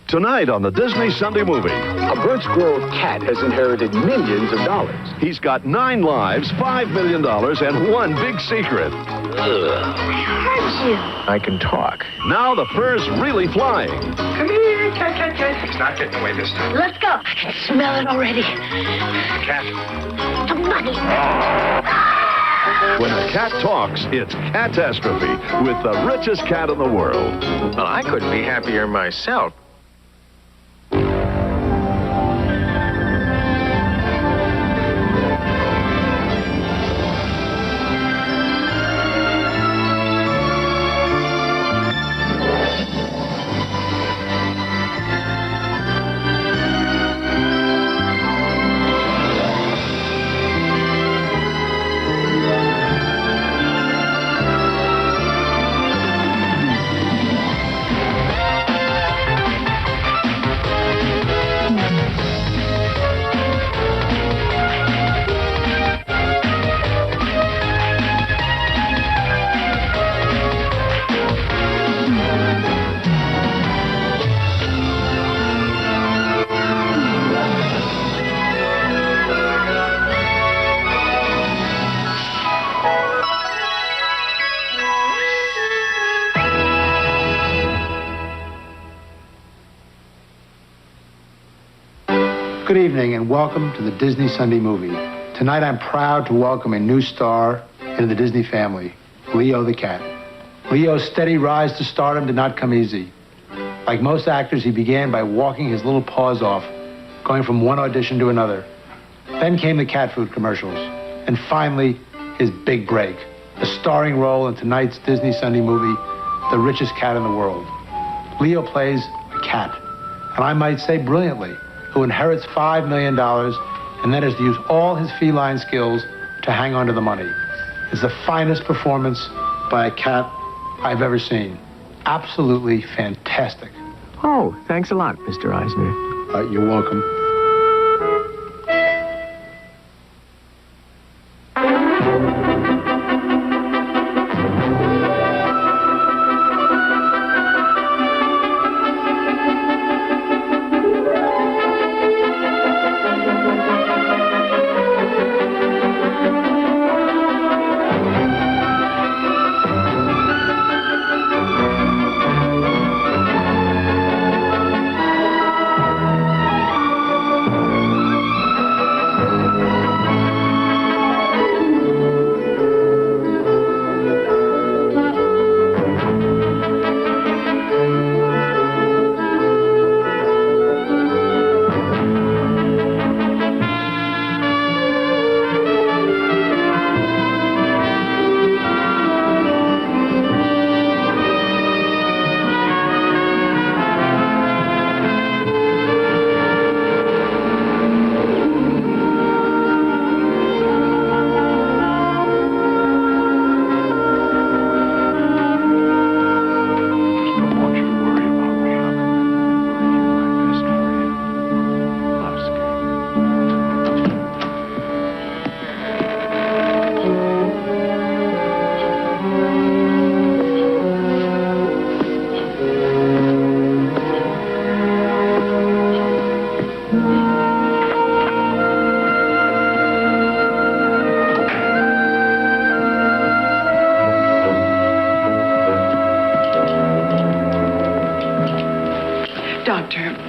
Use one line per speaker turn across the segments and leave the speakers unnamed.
Tonight on the Disney Sunday Movie.
A Birch Grove cat has inherited millions of dollars.
He's got 9 lives, $5 million, and one big secret.
Hurt you.
I can talk.
Now the fur's really flying.
Come here, cat. It's not getting away this time.
Let's go. I can smell it already.
Cat.
The money.
When a cat talks, it's catastrophe with the richest cat in the world.
Well, I couldn't be happier myself.
Good evening and welcome to the Disney Sunday Movie. Tonight I'm proud to welcome a new star into the Disney family, Leo the Cat. Leo's steady rise to stardom did not come easy. Like most actors, he began by walking his little paws off, going from one audition to another. Then came the cat food commercials, and finally, his big break, a starring role in tonight's Disney Sunday Movie, The Richest Cat in the World. Leo plays a cat, and I might say brilliantly, who inherits $5 million and then has to use all his feline skills to hang on to the money. It's the finest performance by a cat I've ever seen. Absolutely fantastic.
Oh, thanks a lot, Mr. Eisner.
You're welcome.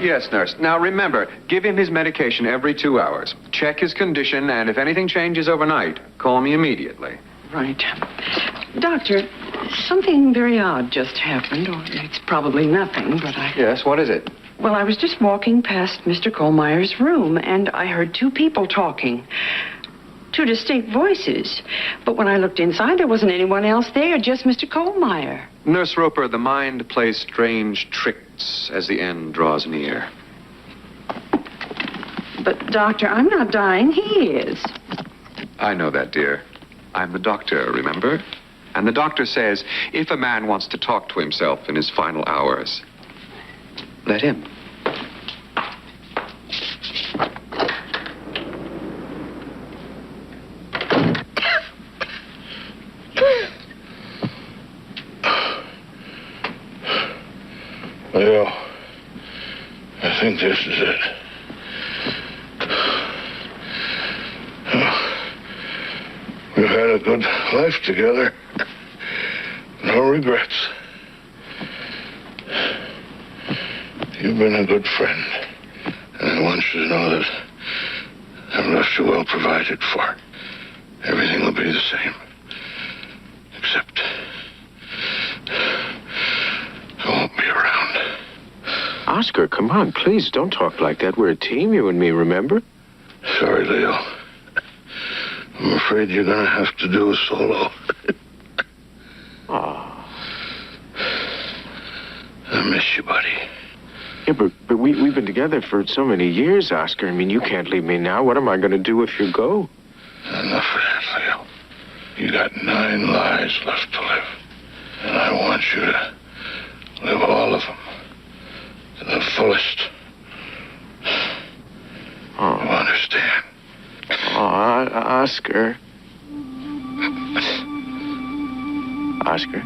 Yes, nurse. Now remember, give him his medication every 2 hours. Check his condition, and if anything changes overnight, call me immediately.
Right. Doctor, something very odd just happened, or it's probably nothing, but I...
Yes, what is it?
Well, I was just walking past Mr. Kohlmeyer's room, and I heard 2 people talking. 2 distinct voices. But when I looked inside, there wasn't anyone else there, just Mr. Kohlmeyer.
Nurse Roper, the mind plays strange tricks as the end draws near.
But, Doctor, I'm not dying. He is.
I know that, dear. I'm the doctor, remember? And the doctor says, if a man wants to talk to himself in his final hours, let him.
Well, I think this is it. We've had a good life together. No regrets. You've been a good friend. And I want you to know that I've left you well provided for. Everything will be the same. Except I won't be around.
Oscar, come on, please don't talk like that. We're a team, you and me, remember?
Sorry, Leo. I'm afraid you're going to have to do a solo. I miss you, buddy.
Yeah, but we've been together for so many years, Oscar. I mean, you can't leave me now. What am I going to do if you go?
Enough of that, Leo. You got 9 lives left to live. And I want you to live all of them to the fullest.
Oh.
You understand?
Oh, Oscar. Oscar.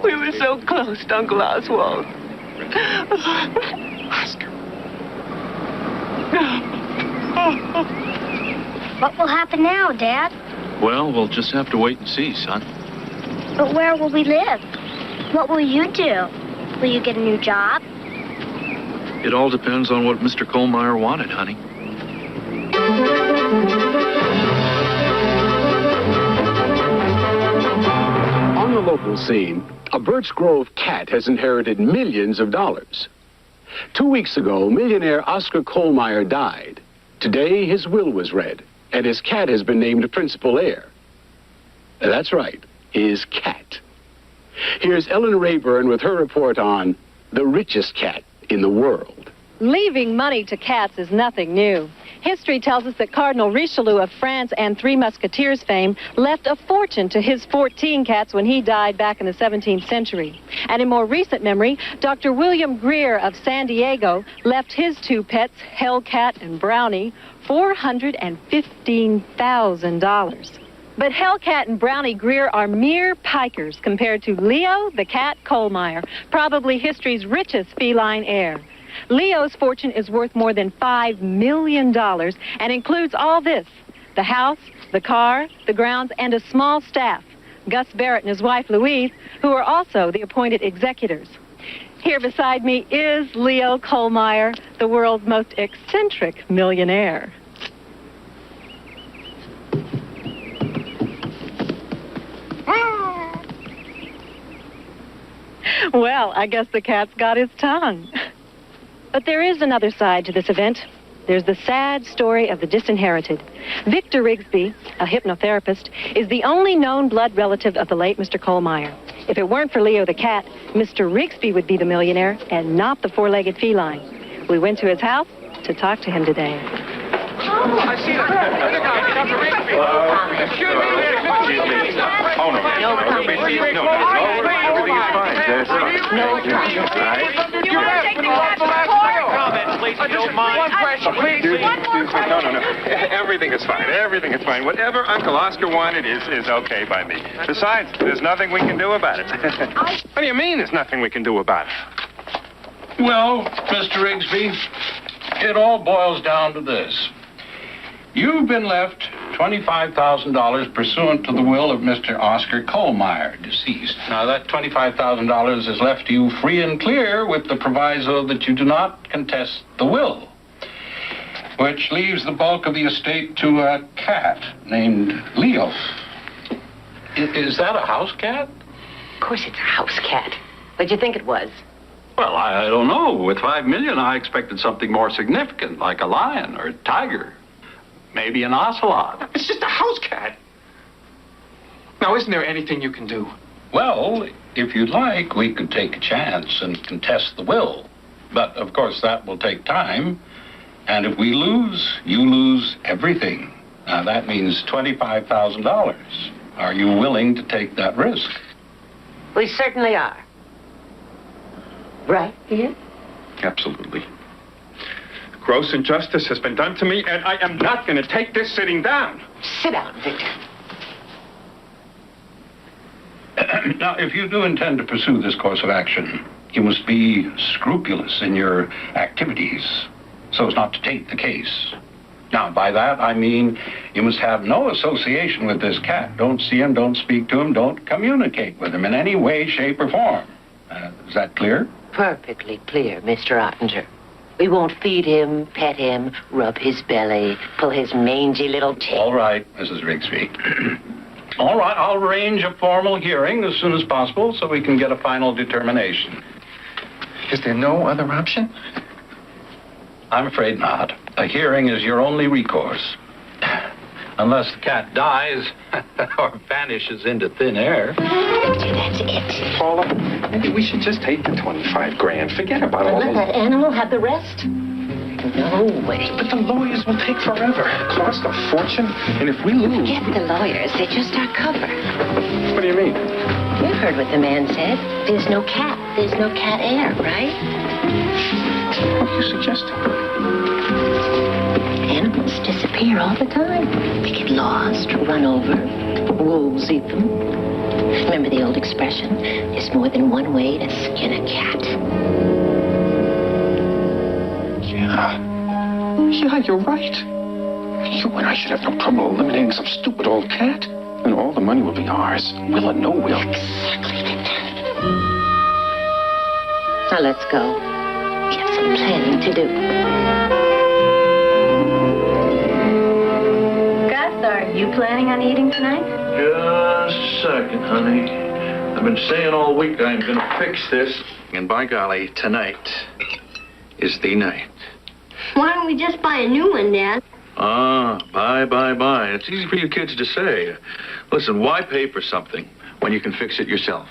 We were so close to Uncle Oswald.
Oscar.
What will happen now, Dad?
Well, we'll just have to wait and see, son.
But where will we live? What will you do? Will you get a new job?
It all depends on what Mr. Kohlmeyer wanted, honey.
On the local scene, a Birch Grove cat has inherited millions of dollars. 2 weeks ago, millionaire Oscar Kohlmeyer died. Today, his will was read, and his cat has been named principal heir. That's right, his cat. Here's Ellen Rayburn with her report on the richest cat in the world.
Leaving money to cats is nothing new. History tells us that Cardinal Richelieu of France and Three Musketeers fame left a fortune to his 14 cats when he died back in the 17th century. And in more recent memory, Dr. William Greer of San Diego left his 2 pets, Hellcat and Brownie, $415,000. But Hellcat and Brownie Greer are mere pikers compared to Leo the Cat Kohlmeyer, probably history's richest feline heir. Leo's fortune is worth more than $5 million and includes all this: the house, the car, the grounds, and a small staff. Gus Barrett and his wife Louise, who are also the appointed executors. Here beside me is Leo Kohlmeyer, the world's most eccentric millionaire. Well, I guess the cat's got his tongue. But there is another side to this event. There's the sad story of the disinherited. Victor Rigsby, a hypnotherapist, is the only known blood relative of the late Mr. Kohlmeyer. If it weren't for Leo the cat, Mr. Rigsby would be the millionaire and not the 4-legged feline. We went to his house to talk to him today.
I see that. Dr. Rigsby. Excuse me. Oh, no. No, everything is fine.
No problem.
You are taking that comment, please, if you don't mind. One question, please.
No. Everything is fine. Everything is fine. Whatever Uncle Oscar wanted is okay by me. Besides, there's nothing we can do about it. What do you mean there's nothing we can do about it?
Well, Mr. Rigsby, it all boils down to this. You've been left $25,000 pursuant to the will of Mr. Oscar Kohlmeyer, deceased. Now, that $25,000 is left to you free and clear with the proviso that you do not contest the will, which leaves the bulk of the estate to a cat named Leo. Is that a house cat?
Of course it's a house cat. What'd you think it was?
Well, I don't know. With $5 million, I expected something more significant, like a lion or a tiger. Maybe an ocelot.
It's just a house cat. Now, isn't there anything you can do?
Well, if you'd like, we could take a chance and contest the will. But, of course, that will take time. And if we lose, you lose everything. That means $25,000. Are you willing to take that risk?
We certainly are. Right, Ian?
Absolutely. Gross injustice has been done to me, and I am not going to take this sitting down.
Sit down, Victor.
Now, if you do intend to pursue this course of action, you must be scrupulous in your activities so as not to taint the case. Now, by that, I mean you must have no association with this cat. Don't see him, don't speak to him, don't communicate with him in any way, shape, or form. Is that clear?
Perfectly clear, Mr. Ottinger. We won't feed him, pet him, rub his belly, pull his mangy little tail.
All right, Mrs. Rigsby. All right, I'll arrange a formal hearing as soon as possible so we can get a final determination.
Is there no other option?
I'm afraid not. A hearing is your only recourse. Unless the cat dies or vanishes into thin air.
Victor, that's it.
Paula, maybe we should just take the 25 grand. Forget about all
Let
those...
that animal have the rest? No way.
But the lawyers will take forever. It costs a fortune. And if we lose...
Forget the lawyers. They're just our cover.
What do you mean?
You've heard what the man said. There's no cat. There's no cat air, right?
What are you suggesting?
Animals disappear all the time. They get lost, run over. Wolves eat them. Remember the old expression? There's more than one way to skin a cat.
Yeah, you're right. You and I should have no trouble eliminating some stupid old cat. And all the money will be ours. Will or no will.
Exactly, Victor. Now let's go. We have some planning to do.
Gus, are you planning on eating tonight?
Just a second, honey. I've been saying all week I'm gonna fix this. And by golly, tonight is the night.
Why don't we just buy a new one, Dad?
Bye. It's easy for you kids to say. Listen, why pay for something when you can fix it yourself?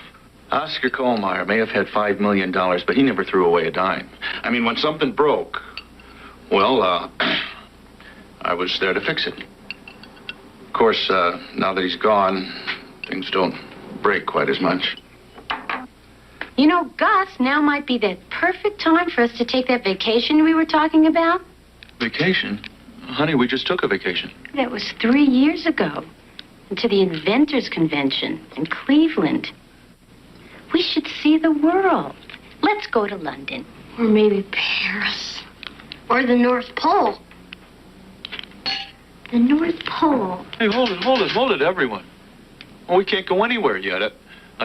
Oscar Kohlmeyer may have had $5 million, but he never threw away a dime. I mean, when something broke, well, I was there to fix it. Of course, now that he's gone, things don't break quite as much.
You know, Gus, now might be the perfect time for us to take that vacation we were talking about.
Vacation? Honey, we just took a vacation.
That was 3 years ago. To the Inventors Convention in Cleveland. We should see the world. Let's go to London.
Or maybe Paris. Or the North Pole. The North Pole.
Hey, hold it, everyone. Well, we can't go anywhere yet.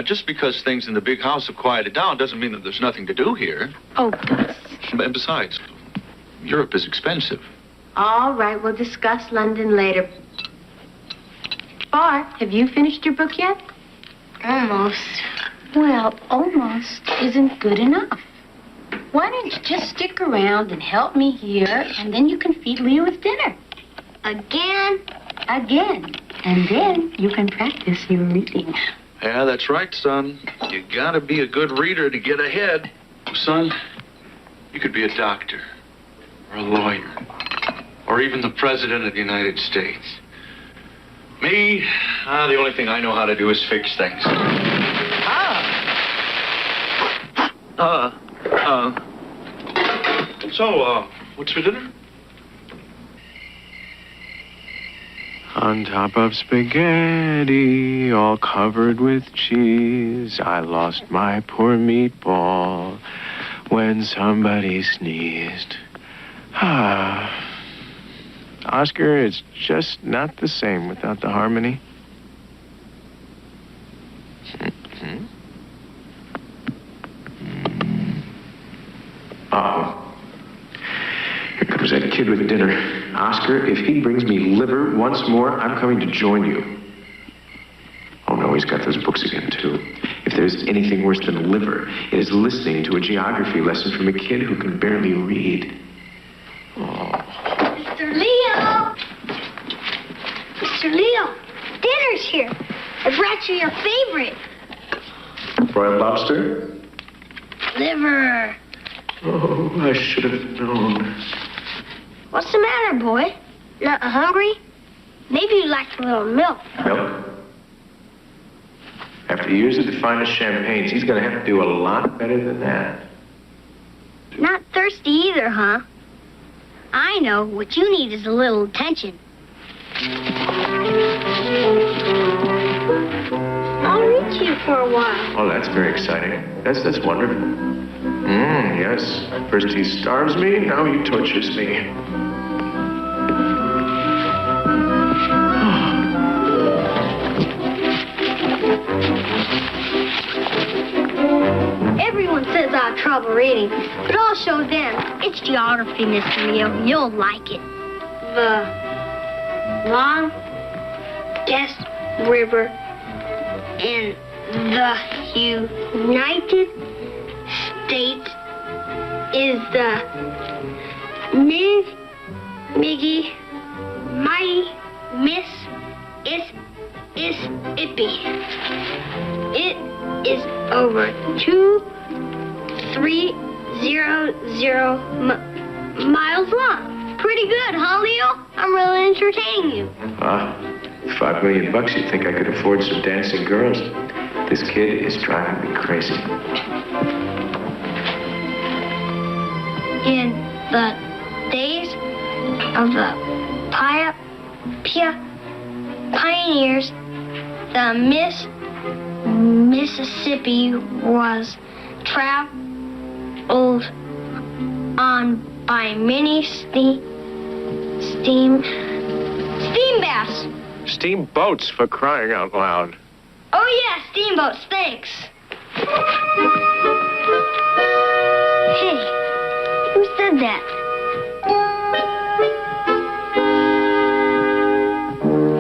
Just because things in the big house have quieted down doesn't mean that there's nothing to do here.
Oh, Gus.
And besides, Europe is expensive.
All right, we'll discuss London later. Bart, have you finished your book yet?
Almost.
Well, almost isn't good enough. Why don't you just stick around and help me here, and then you can feed Leo with dinner.
Again?
Again. And then you can practice your reading.
Yeah, that's right, son. You gotta be a good reader to get ahead. Son, you could be a doctor, or a lawyer, or even the president of the United States. Me, the only thing I know how to do is fix things. So, what's for dinner?
On top of spaghetti, all covered with cheese, I lost my poor meatball when somebody sneezed. Oscar, it's just not the same without the harmony. Here comes that kid with dinner. Oscar, if he brings me liver once more, I'm coming to join you. Oh, no, he's got those books again, too. If there's anything worse than liver, it is listening to a geography lesson from a kid who can barely read.
Mr. Leo! Mr. Leo, dinner's here. I brought you your favorite.
Broiled lobster?
Liver.
Oh, I should have known.
What's the matter, boy? Not hungry? Maybe you'd like a little milk.
Milk? After years of the finest champagnes, he's going to have to do a lot better than that.
Not thirsty either, huh? I know. What you need is a little attention. I'll read to you for a while.
Oh, that's very exciting. That's wonderful. Yes. First he starves me, now he tortures me.
Everyone says I have trouble reading, but I'll show them. It's geography, Mr. Leo. You'll like it. The longest river in the United States is the Miggy Mighty Mississippi. It is over 2,300 miles long. Pretty good, huh, Leo? I'm really entertaining you.
$5 million, you'd think I could afford some dancing girls. This kid is driving me crazy.
In the days of the pioneers, the Mississippi was traveled on by many steam baths.
Steamboats, for crying out loud.
Oh, yeah, steamboats, thanks. Hey, who said that?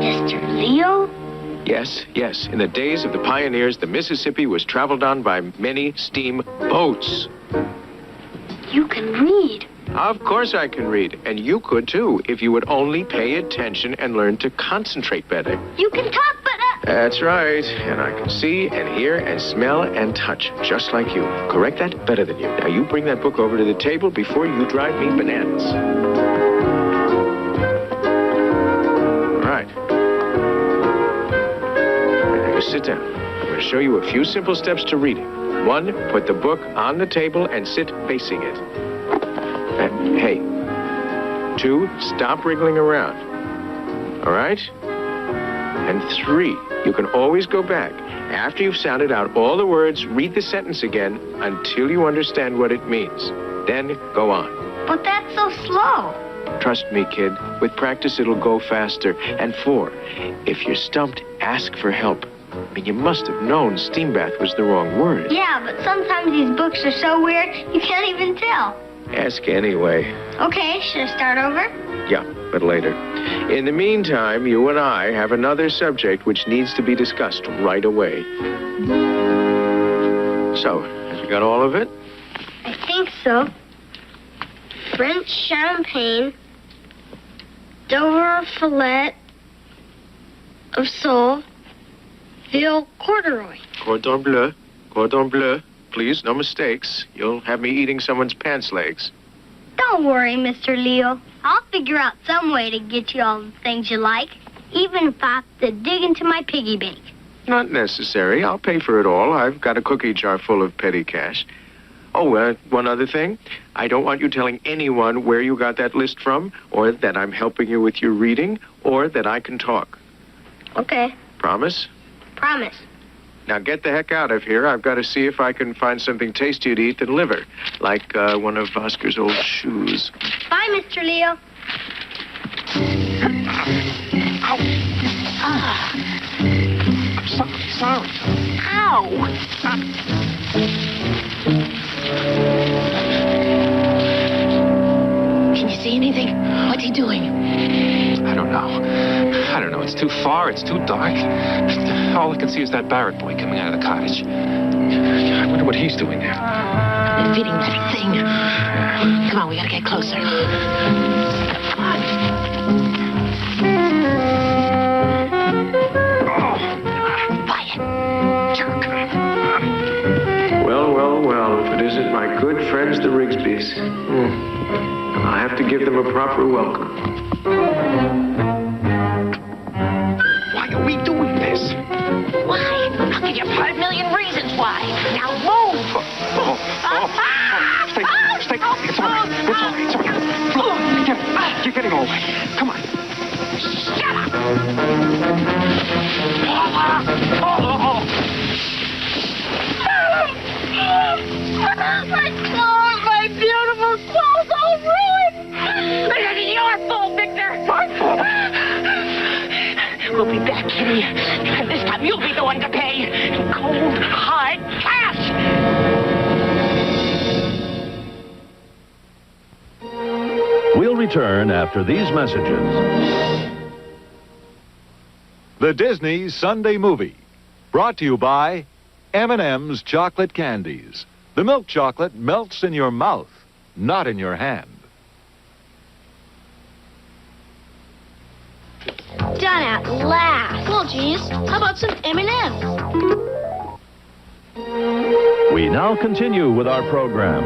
Mr. Leo?
Yes. In the days of the pioneers, the Mississippi was traveled on by many steamboats.
You can read.
Of course I can read, and you could too, if you would only pay attention and learn to concentrate better.
You can talk, but...
That's right, and I can see and hear and smell and touch, just like you. Correct that? Better than you. Now you bring that book over to the table before you drive me bananas. All right. Now you sit down. I'm going to show you a few simple steps to reading. 1, put the book on the table and sit facing it. Hey. 2, stop wriggling around. All right? And 3, you can always go back. After you've sounded out all the words, read the sentence again until you understand what it means. Then go on.
But that's so slow.
Trust me, kid. With practice, it'll go faster. And 4, if you're stumped, ask for help. I mean, you must have known steam bath was the wrong word.
Yeah, but sometimes these books are so weird, you can't even tell.
Ask anyway.
Okay, should I start over?
Yeah, but later. In the meantime, you and I have another subject which needs to be discussed right away. So, have you got all of it?
I think so. French champagne, Dover fillet of sole, veal corduroy.
Cordon bleu. Cordon bleu. Please, no mistakes. You'll have me eating someone's pants legs.
Don't worry, Mr. Leo. I'll figure out some way to get you all the things you like, even if I have to dig into my piggy bank.
Not necessary. I'll pay for it all. I've got a cookie jar full of petty cash. Oh, one other thing. I don't want you telling anyone where you got that list from, or that I'm helping you with your reading, or that I can talk.
Okay.
Promise?
Promise.
Now get the heck out of here. I've got to see if I can find something tastier to eat than liver, like one of Oscar's old shoes.
Bye, Mr. Leo.
Ow. Ah. I'm sorry. Ow.
Can you see anything? What's he doing?
I don't know. It's too far. It's too dark. All I can see is that Barrett boy coming out of the cottage. I wonder what he's doing there.
Feeding that thing. Come on, we gotta get closer. Quiet. Jerk.
Well, if it isn't my good friends, the Rigsbys. I'll have to give them a proper welcome.
this.
Why? I'll give you 5 million reasons why. Now move!
Stay. It's all right. It's all right. Look, you're getting all wet. Come on.
Shut up! My clothes, my beautiful clothes, all ruined! It's your fault, Victor! My fault? We'll be back, Kitty. And this time you'll be the one to pay. In cold, hard cash!
We'll return after these messages. The Disney Sunday Movie, brought to you by M&M's Chocolate Candies. The milk chocolate melts in your mouth, not in your hand.
Done at last. Well, geez, how about some M&M's?
We now continue with our program.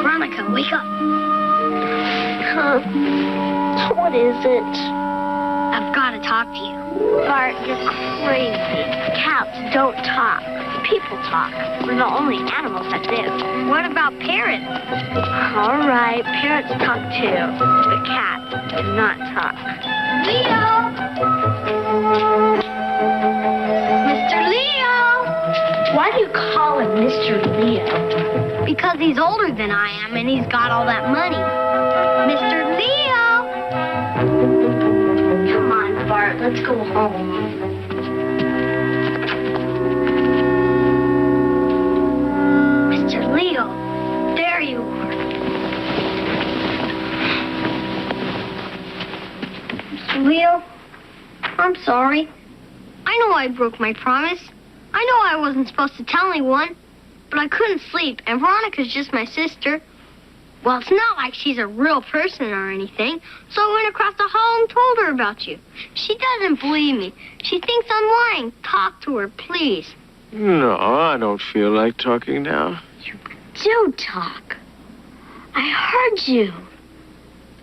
Veronica, wake up. Huh? What is it? I've got to talk to you. Bart, you're crazy. Cats don't talk. People talk. We're the only animals that do. What about parrots? All right, parrots talk too, but cats do not talk. Leo! Mr. Leo! Why do you call him Mr. Leo? Because he's older than I am and he's got all that money. Mr. Leo! Come on, Bart, let's go home. Mr. Leo, there you are. Mr. Leo, I'm sorry. I know I broke my promise. I know I wasn't supposed to tell anyone, but I couldn't sleep, and Veronica's just my sister. Well, it's not like she's a real person or anything, so I went across the hall and told her about you. She doesn't believe me. She thinks I'm lying. Talk to her, please.
No, I don't feel like talking now.
Do talk. I heard you.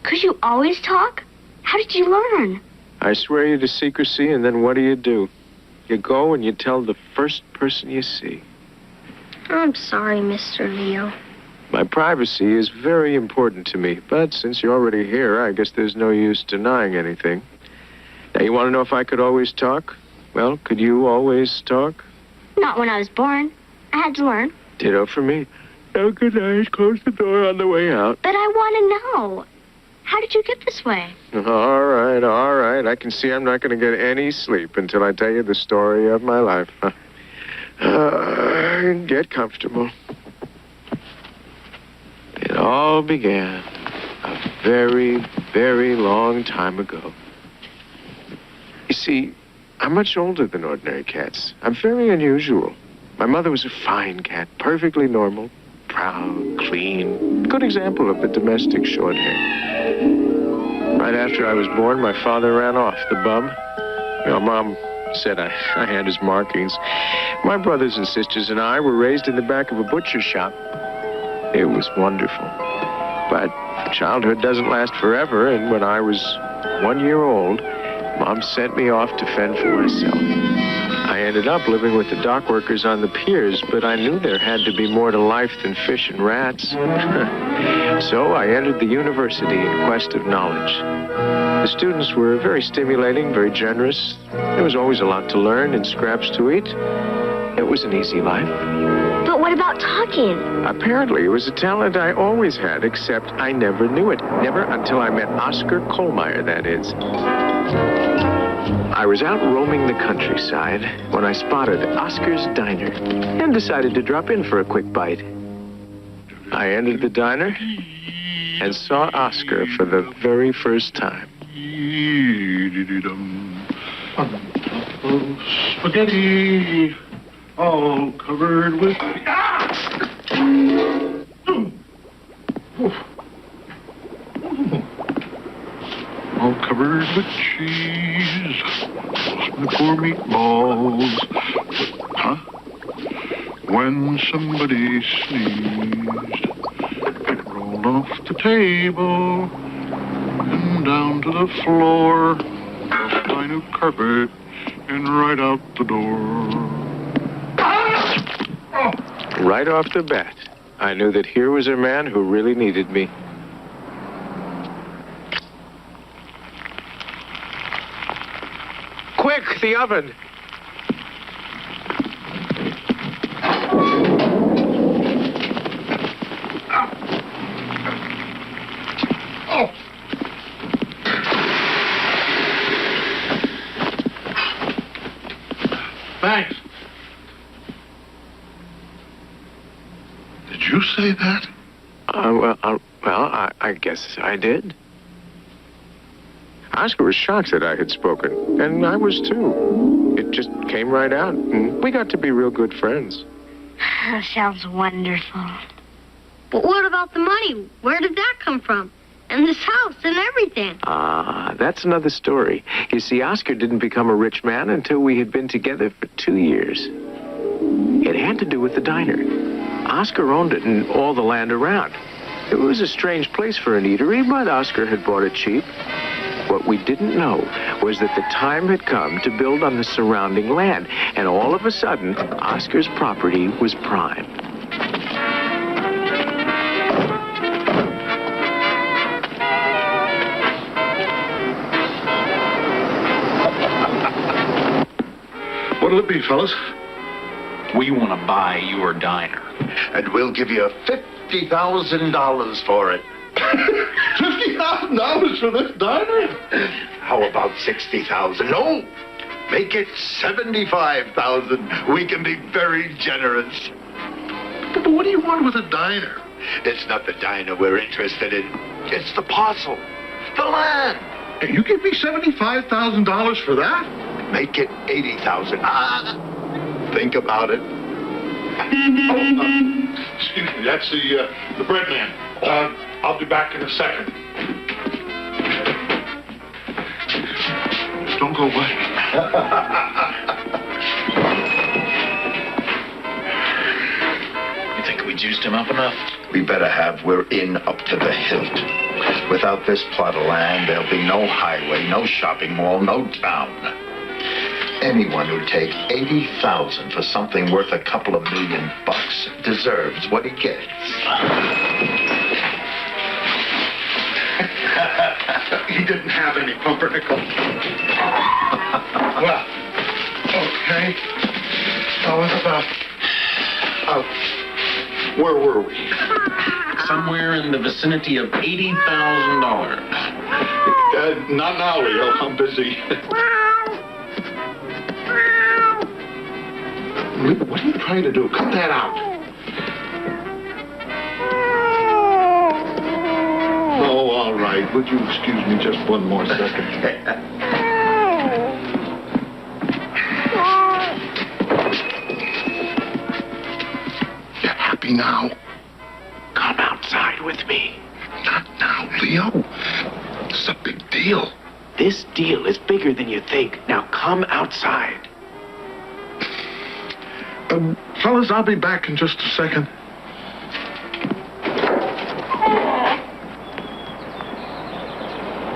Could you always talk? How did you learn?
I swear you to secrecy, and then what do? You go and you tell the first person you see.
I'm sorry, Mr. Leo.
My privacy is very important to me, but since you're already here, I guess there's no use denying anything. Now, you want to know if I could always talk? Well, could you always talk?
Not when I was born. I had to learn.
Ditto for me. Oh, good night. Close the door on the way out.
But I want to know. How did you get this way?
All right. I can see I'm not going to get any sleep until I tell you the story of my life. Get comfortable. It all began a very, very long time ago. You see, I'm much older than ordinary cats. I'm very unusual. My mother was a fine cat, perfectly normal, proud, clean, good example of the domestic short hair. Right after I was born, my father ran off, the bum. Well, Mom said I had his markings. My brothers and sisters and I were raised in the back of a butcher shop. It was wonderful. But childhood doesn't last forever, and when I was 1 year old, Mom sent me off to fend for myself. I ended up living with the dock workers on the piers, but I knew there had to be more to life than fish and rats. So I entered the university in quest of knowledge. The students were very stimulating, very generous. There was always a lot to learn and scraps to eat. It was an easy life.
But what about talking?
Apparently, it was a talent I always had, except I never knew it. Never until I met Oscar Kohlmeyer, that is. I was out roaming the countryside when I spotted Oscar's Diner and decided to drop in for a quick bite. I entered the diner and saw Oscar for the very first time.
Spaghetti, all covered with... All covered with cheese. The poor meatballs. Huh? When somebody sneezed, it rolled off the table and down to the floor, off my new carpet, and right out the door.
Right off the bat, I knew that here was a man who really needed me. Quick, the oven!
Thanks. Did you say that?
I guess I did. Oscar was shocked that I had spoken, and I was too. It just came right out, and we got to be real good friends.
Sounds wonderful. But what about the money? Where did that come from? And this house and everything.
That's another story. You see, Oscar didn't become a rich man until we had been together for 2 years. It had to do with the diner. Oscar owned it and all the land around. It was a strange place for an eatery, but Oscar had bought it cheap. What we didn't know was that the time had come to build on the surrounding land, and all of a sudden, Oscar's property was prime.
What'll it be, fellas?
We want to buy your diner.
And we'll give you $50,000 for it.
$50,000 for this diner?
How about 60,000? No, make it 75,000. We can be very generous.
But what do you want with a diner?
It's not the diner we're interested in. It's the parcel, the land.
Hey, you give me $75,000 for that?
Make it 80,000. Think about it.
Excuse me, that's the bread man. I'll be back in a second. Just don't go away.
You think we juiced him up enough? We better have. We're in up to the hilt. Without this plot of land, there'll be no highway, no shopping mall, no town. Anyone who'd take 80,000 for something worth a couple of $1 million deserves what he gets.
He didn't have any pumpernickel. Well, okay. How about... where were we?
Somewhere in the vicinity of $80,000.
Not now, Leo. I'm busy. What are you trying to do? Cut that out. Oh, all right. Would you excuse me just one more second? You happy now?
Come outside with me.
Not now, Leo. It's a big deal.
This deal is bigger than you think. Now come outside.
Fellas, I'll be back in just a second.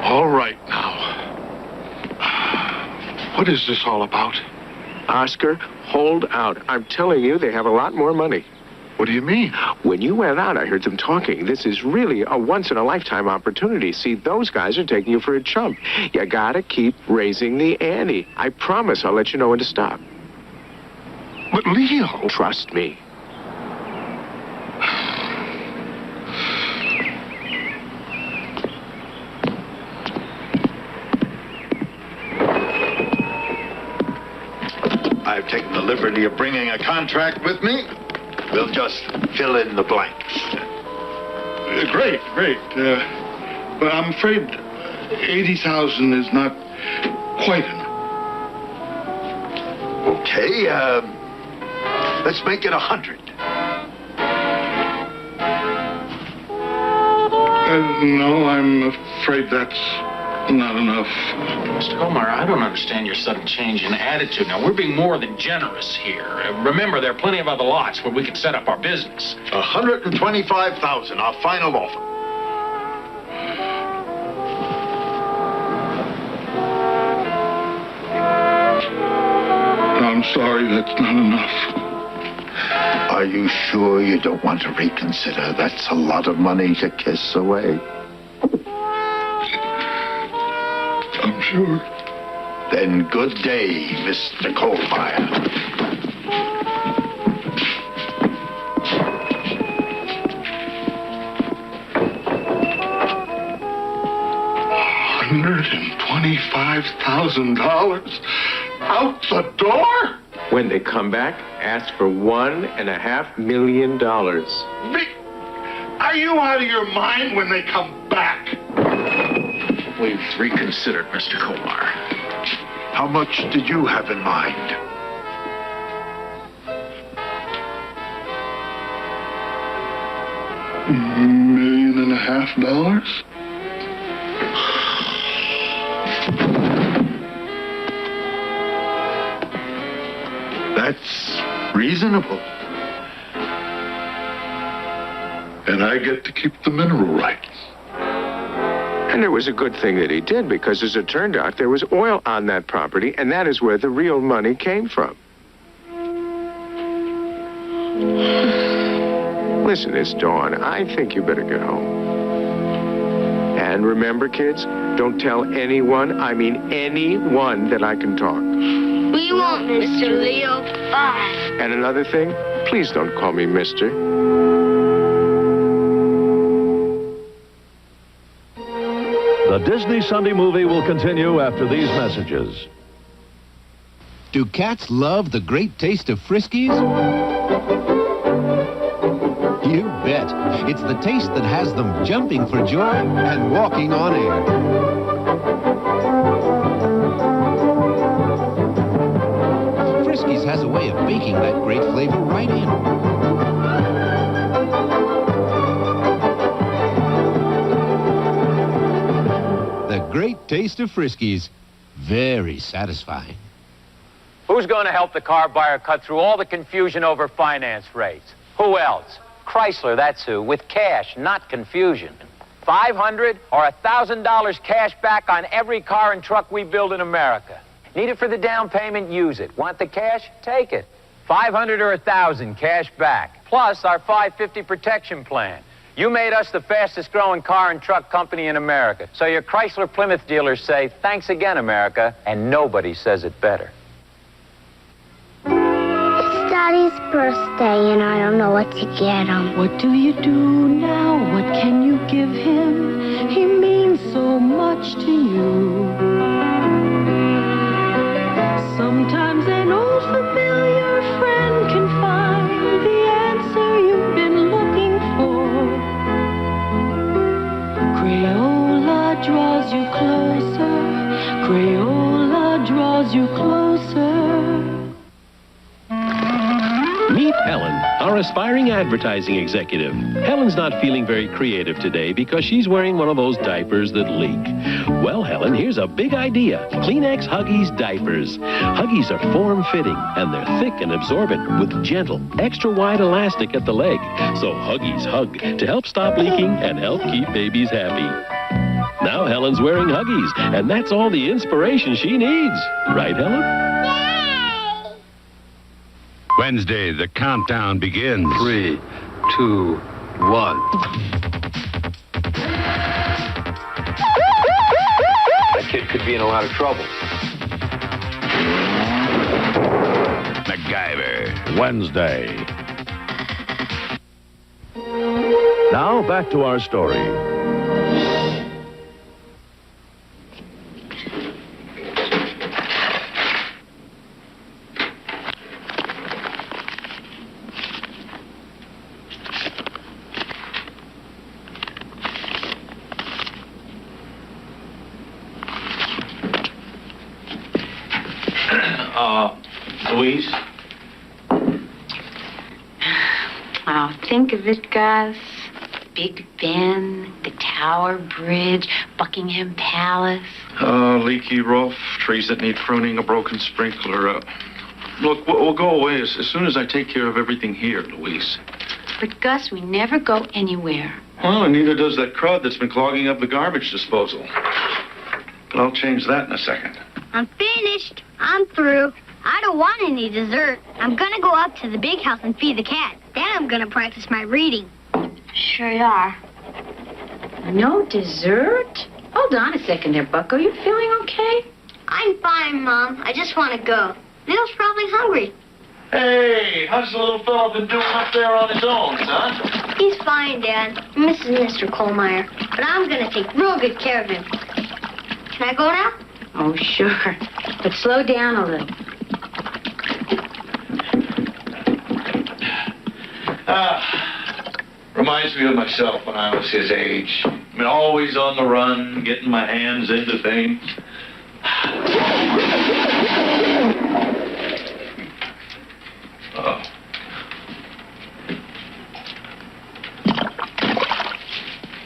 All right now. What is this all about?
Oscar, hold out. I'm telling you, they have a lot more money.
What do you mean?
When you went out, I heard them talking. This is really a once-in-a-lifetime opportunity. See, those guys are taking you for a chump. You gotta keep raising the ante. I promise I'll let you know when to stop.
But Leo...
Trust me.
I've taken the liberty of bringing a contract with me. We'll just fill in the blanks.
Great. But I'm afraid 80,000 is not quite enough.
Okay, let's make it 100.
No, I'm afraid that's not enough.
Mr. Colmeyer, I don't understand your sudden change in attitude. Now, we're being more than generous here. Remember, there are plenty of other lots where we could set up our business.
125,000, our final offer.
I'm sorry, that's not enough.
Are you sure you don't want to reconsider? That's a lot of money to kiss away.
I'm sure.
Then good day, Mr. Kohlmeyer.
$125,000 out the door?
When they come back, ask for $1.5 million.
Are you out of your mind when they come back?
We've reconsidered, Mr. Colmeyer.
How much did you have in mind?
$1.5 million?
That's reasonable.
And I get to keep the mineral rights.
And it was a good thing that he did, because as it turned out, there was oil on that property, and that is where the real money came from. Listen, it's dawn. I think you better get home. And remember, kids, don't tell anyone, I mean anyone, that I can talk.
We won't, Mr. Leo. Bye.
And another thing, please don't call me mister.
The Disney Sunday movie will continue after these messages.
Do cats love the great taste of Friskies? You bet. It's the taste that has them jumping for joy and walking on air. Friskies has a way of baking that great flavor right in. The great taste of Friskies. Very satisfying.
Who's going to help the car buyer cut through all the confusion over finance rates? Who else? Chrysler, that's who, with cash, not confusion. $500 or $1,000 cash back on every car and truck we build in America. Need it for the down payment? Use it. Want the cash? Take it. $500 or $1,000 cash back. Plus our $550 protection plan. You made us the fastest growing car and truck company in America. So your Chrysler Plymouth dealers say, thanks again, America, and nobody says it better.
It's Daddy's birthday, and I don't know what to get him.
What do you do now? What can you give him? He means so much to you. Sometimes an old familiar friend can find the answer you've been looking for. Crayola draws you closer. Crayola draws you closer.
Meet Helen, our aspiring advertising executive. Helen's not feeling very creative today because she's wearing one of those diapers that leak. Well, Helen, here's a big idea. Kleenex Huggies diapers. Huggies are form-fitting, and they're thick and absorbent with gentle, extra-wide elastic at the leg. So Huggies hug to help stop leaking and help keep babies happy. Now Helen's wearing Huggies, and that's all the inspiration she needs. Right, Helen?
Wednesday, the countdown begins. 3, 2, 1.
That kid could be in a lot of trouble.
MacGyver.
Wednesday. Now back to our story.
Louise?
Oh, think of it, Gus. Big Ben, the Tower Bridge, Buckingham Palace.
Leaky roof, trees that need pruning, a broken sprinkler. Look, we'll go away as soon as I take care of everything here, Louise.
But, Gus, we never go anywhere.
Well, and neither does that crud that's been clogging up the garbage disposal. But I'll change that in a second.
I'm finished. I'm through. I don't want any dessert. I'm gonna go up to the big house and feed the cat. Then I'm gonna practice my reading.
Sure you are. No dessert? Hold on a second there, Buck. Are you feeling okay?
I'm fine, Mom. I just want to go. Neil's probably hungry.
Hey, how's the little fellow been doing up there on his own, son?
He's fine, Dad. He misses Mr. Kohlmeyer. But I'm gonna take real good care of him. Can I go now?
Oh, sure. But slow down a little.
Reminds me of myself when I was his age. I mean, always on the run, getting my hands into things.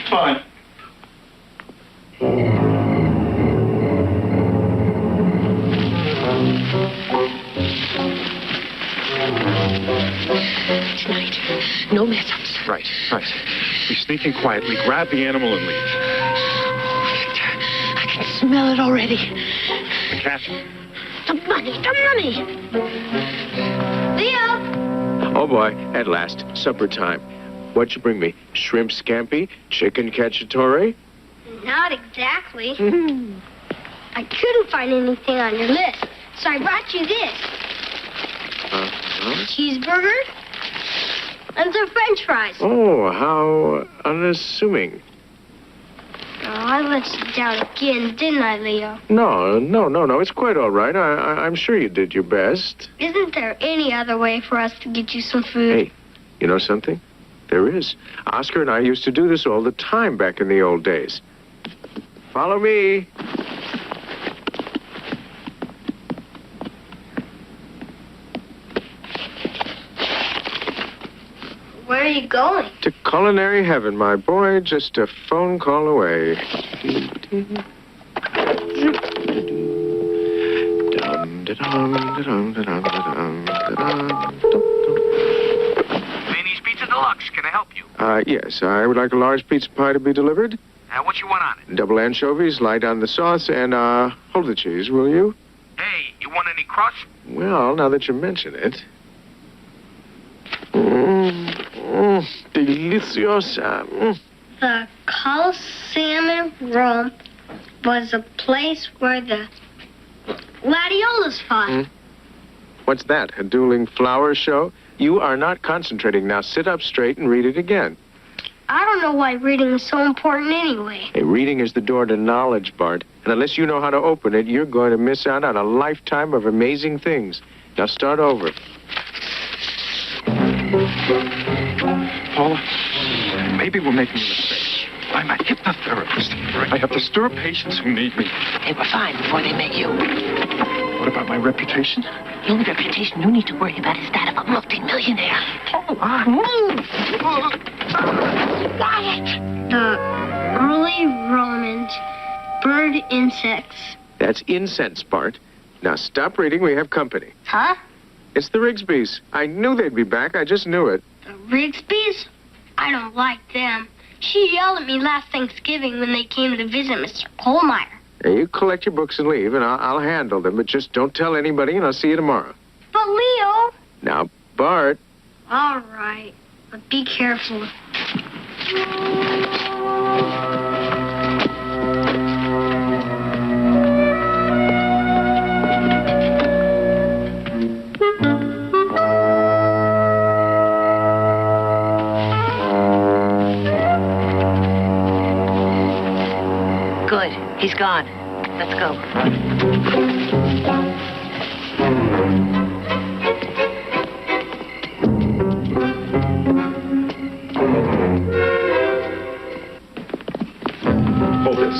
Fine.
Tonight, no mess-ups.
Right. We sneak in quietly, grab the animal, and leave.
I can smell it already.
The cat?
The money!
Leo!
Oh, boy, at last, supper time. What'd you bring me? Shrimp scampi? Chicken cacciatore?
Not exactly. I couldn't find anything on your list, so I brought you this. Cheeseburger and some French fries.
Oh, how unassuming.
Oh, I let you down again, didn't I, Leo?
No. It's quite all right. I'm sure you did your best.
Isn't there any other way for us to get you some food?
Hey, you know something? There is. Oscar and I used to do this all the time back in the old days. Follow me.
Where are you going?
To culinary heaven, my boy. Just a phone call away.
Laney's Pizza Deluxe. Can I help you?
Yes, I would like a large pizza pie to be delivered.
What you want on it?
Double anchovies, light on the sauce, and, hold the cheese, will you?
Hey, you want any crust?
Well, now that you mention it. Deliciosa.
The Colosseum in Rome was a place where the gladiolas fought.
What's that, a dueling flower show? You are not concentrating. Now sit up straight and read it again.
I don't know why reading is so important anyway.
Hey, reading is the door to knowledge, Bart. And unless you know how to open it, you're going to miss out on a lifetime of amazing things. Now start over.
Paula, maybe we're making a mistake. I'm a hypnotherapist. I have disturbed patients who need me.
They were fine before they met you.
What about my reputation?
The only reputation you need to worry about is that of a multimillionaire.
Quiet! The early Romans bird insects.
That's incense, Bart. Now stop reading. We have company.
Huh?
It's the Rigsbys. I knew they'd be back. I just knew it.
The Rigsbys? I don't like them. She yelled at me last Thanksgiving when they came to visit Mr. Kohlmeyer.
Now, you collect your books and leave, and I'll handle them, but just don't tell anybody, and I'll see you tomorrow.
But Leo...
Now, Bart...
All right, but be careful.
Good. He's gone. Let's go.
Hold this.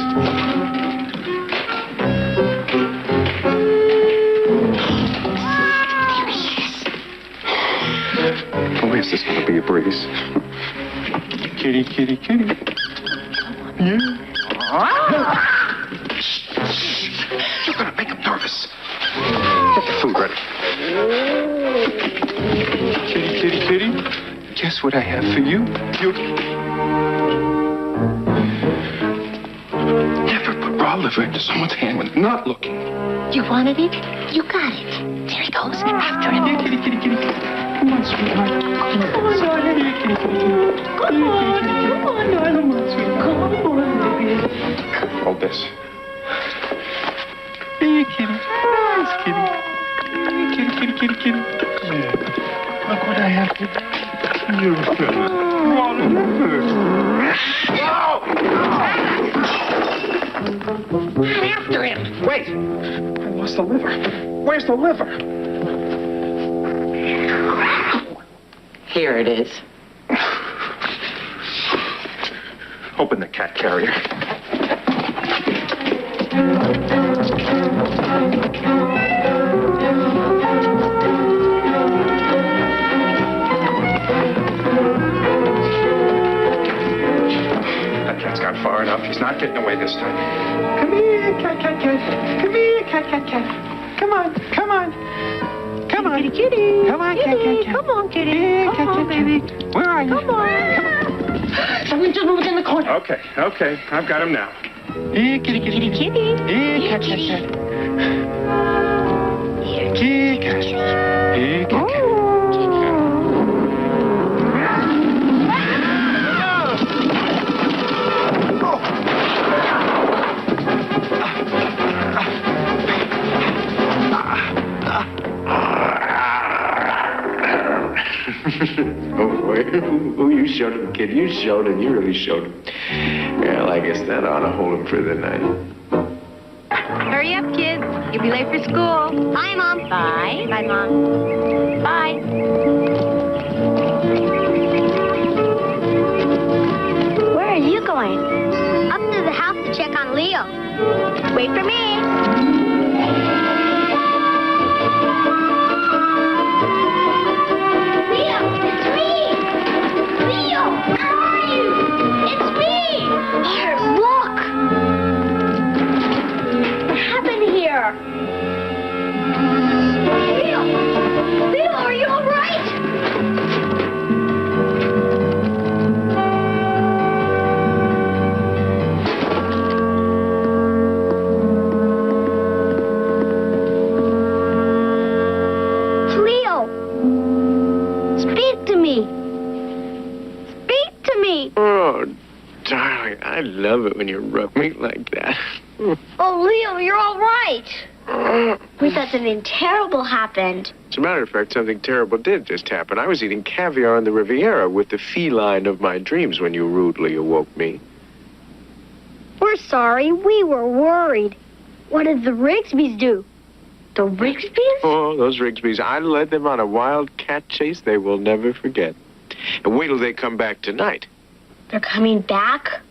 Briggs. Kitty, kitty, kitty. Yeah.
You're gonna make him nervous. Get the food ready.
Kitty, kitty, kitty. Guess what I have for you?
Never put raw liver into someone's hand when not looking.
You wanted it? You got it. There he goes. After him.
Yeah, kitty, kitty, kitty. Come on, sweetheart. Come on, darling. Yeah, kitty, kitty, kitty. Come on, darling. Come on, sweetheart. Come on, baby. Hold this. Hey, kitty. Yes, kitty. Hey, kitty, kitty, kitty, kitty. Yeah. Look what I have for you. You're a fella.
After him. Wait. I lost the liver. Where's the liver?
Here it is.
Open the cat carrier. That cat's gone far enough. He's not getting away this time.
Come here, cat, cat, cat. Come here, cat, cat, cat. Come on, come on. Come on. Kitty, kitty. Come on, cat, cat, cat. Come on, kitty. Here, cat, cat, baby. Where are you? Come on.
Someone just moved in the corner.
Okay, okay. I've got him now.
Here, kitty, kitty.
Kitty, kitty.
Here, cat, cat, cat. Here, cat. Here, cat, cat. Oh, boy. Oh, you showed him, kid. You showed him. You really showed him. Well, I guess that ought to hold him for the night.
Hurry up, kids. You'll be late for school. Bye, Mom. Bye. Bye, Mom. Bye. Where are you going? Up to the house to check on Leo. Wait for me. Leo, it's me. Leo, where are you? It's me. Here, look. What happened here? Leo! Leo, are you all right? Leo! Speak to me. Speak to me.
Oh, darling, I love it when you rub me like that.
Oh, Leo, you're all right. We thought something terrible happened.
As a matter of fact, something terrible did just happen. I was eating caviar on the Riviera with the feline of my dreams when you rudely awoke me.
We're sorry. We were worried. What did the Rigsbys do? The Rigsbys?
Oh, those Rigsbys. I led them on a wild cat chase they will never forget. And wait till they come back tonight.
They're coming back?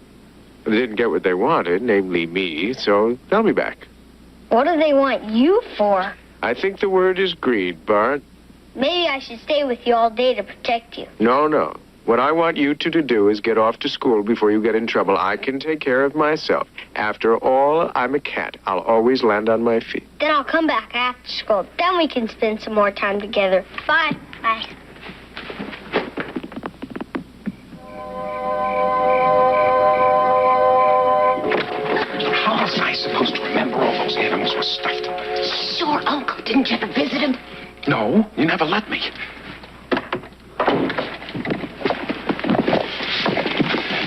They didn't get what they wanted, namely me, so they'll be back.
What do they want you for?
I think the word is greed, Bart.
Maybe I should stay with you all day to protect you.
No, no. What I want you two to do is get off to school before you get in trouble. I can take care of myself. After all, I'm a cat. I'll always land on my feet.
Then I'll come back after school. Then we can spend some more time together. Bye. Bye.
How was I supposed to remember all those animals were stuffed?
Sure, Uncle. Didn't you ever visit him?
No, you never let me.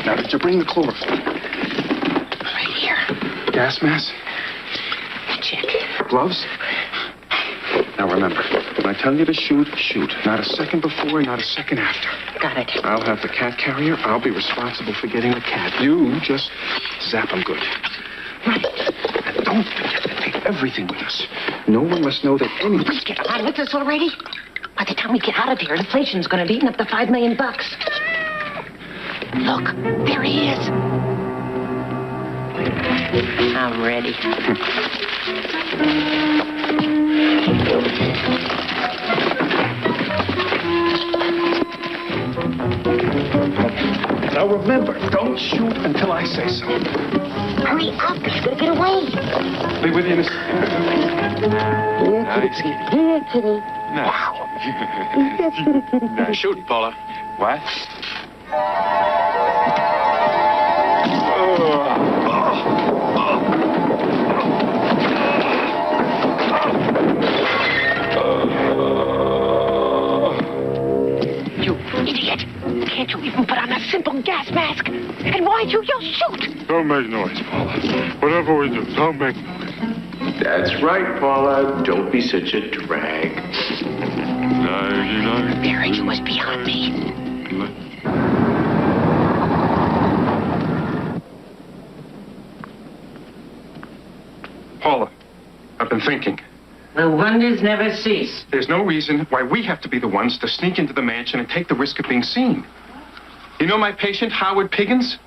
Now, did you bring the chlorophyll?
Right here.
Gas mask?
Check.
Gloves? Now, remember, when I tell you to shoot, shoot. Not a second before, not a second after.
Got it.
I'll have the cat carrier. I'll be responsible for getting the cat. You just zap him good.
Right.
And don't forget to take everything with us. No one must know that any...
Let's get out with this already. By the time we get out of here, inflation's going to be eating up the $5 million. Look, there he is. I'm ready.
Don't shoot until I say so.
Hurry up. He's going to get away.
Be with you in a second.
Here, kitty.
Now, shoot, Paula. What?
You idiot. Can't you even put on a simple gas mask? And why'd you yell shoot?
Don't make noise, Paula. Whatever we do, don't make noise.
That's right, Paula. Don't be such a drag.
Barry, you must be on me.
Paula, I've been thinking.
The wonders never cease.
There's no reason why we have to be the ones to sneak into the mansion and take the risk of being seen. You know my patient, Howard Piggins?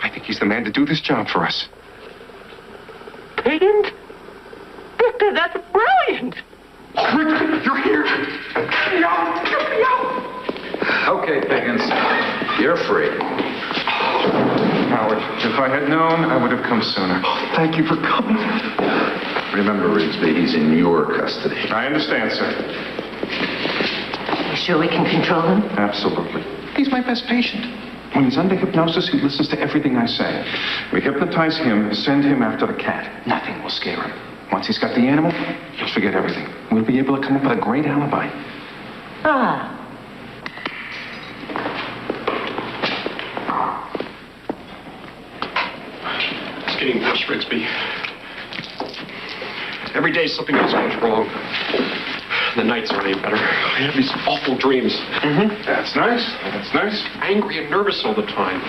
I think he's the man to do this job for us.
Piggins? Victor, that's brilliant.
You're here. Get me out. Get me out.
Okay, Piggins. You're free.
Howard, if I had known, I would have come sooner.
Thank you for coming.
Remember, Rigsby, he's in your custody.
I understand, sir.
You sure we can control him?
Absolutely. He's my best patient. When he's under hypnosis, he listens to everything I say. We hypnotize him, send him after the cat. Nothing will scare him. Once he's got the animal, he'll forget everything. We'll be able to come up with a great alibi.
Ah.
It's getting worse, Rigsby. Every day something else goes wrong. The nights aren't any better. I have these awful dreams.
That's nice. That's nice.
Angry and nervous all the time.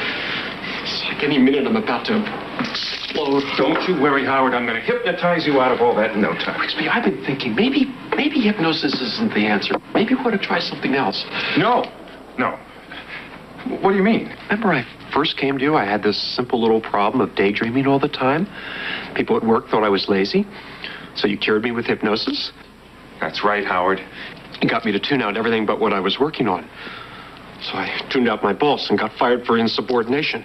It's like any minute I'm about to explode.
Don't you worry, Howard. I'm going to hypnotize you out of all that in no time.
Rigsby, I've been thinking maybe hypnosis isn't the answer. Maybe we ought to try something else.
No. What do you mean?
Remember I first came to you, I had this simple little problem of daydreaming all the time. People at work thought I was lazy. So you cured me with hypnosis?
That's right, Howard.
You got me to tune out everything but what I was working on. So I tuned out my boss and got fired for insubordination.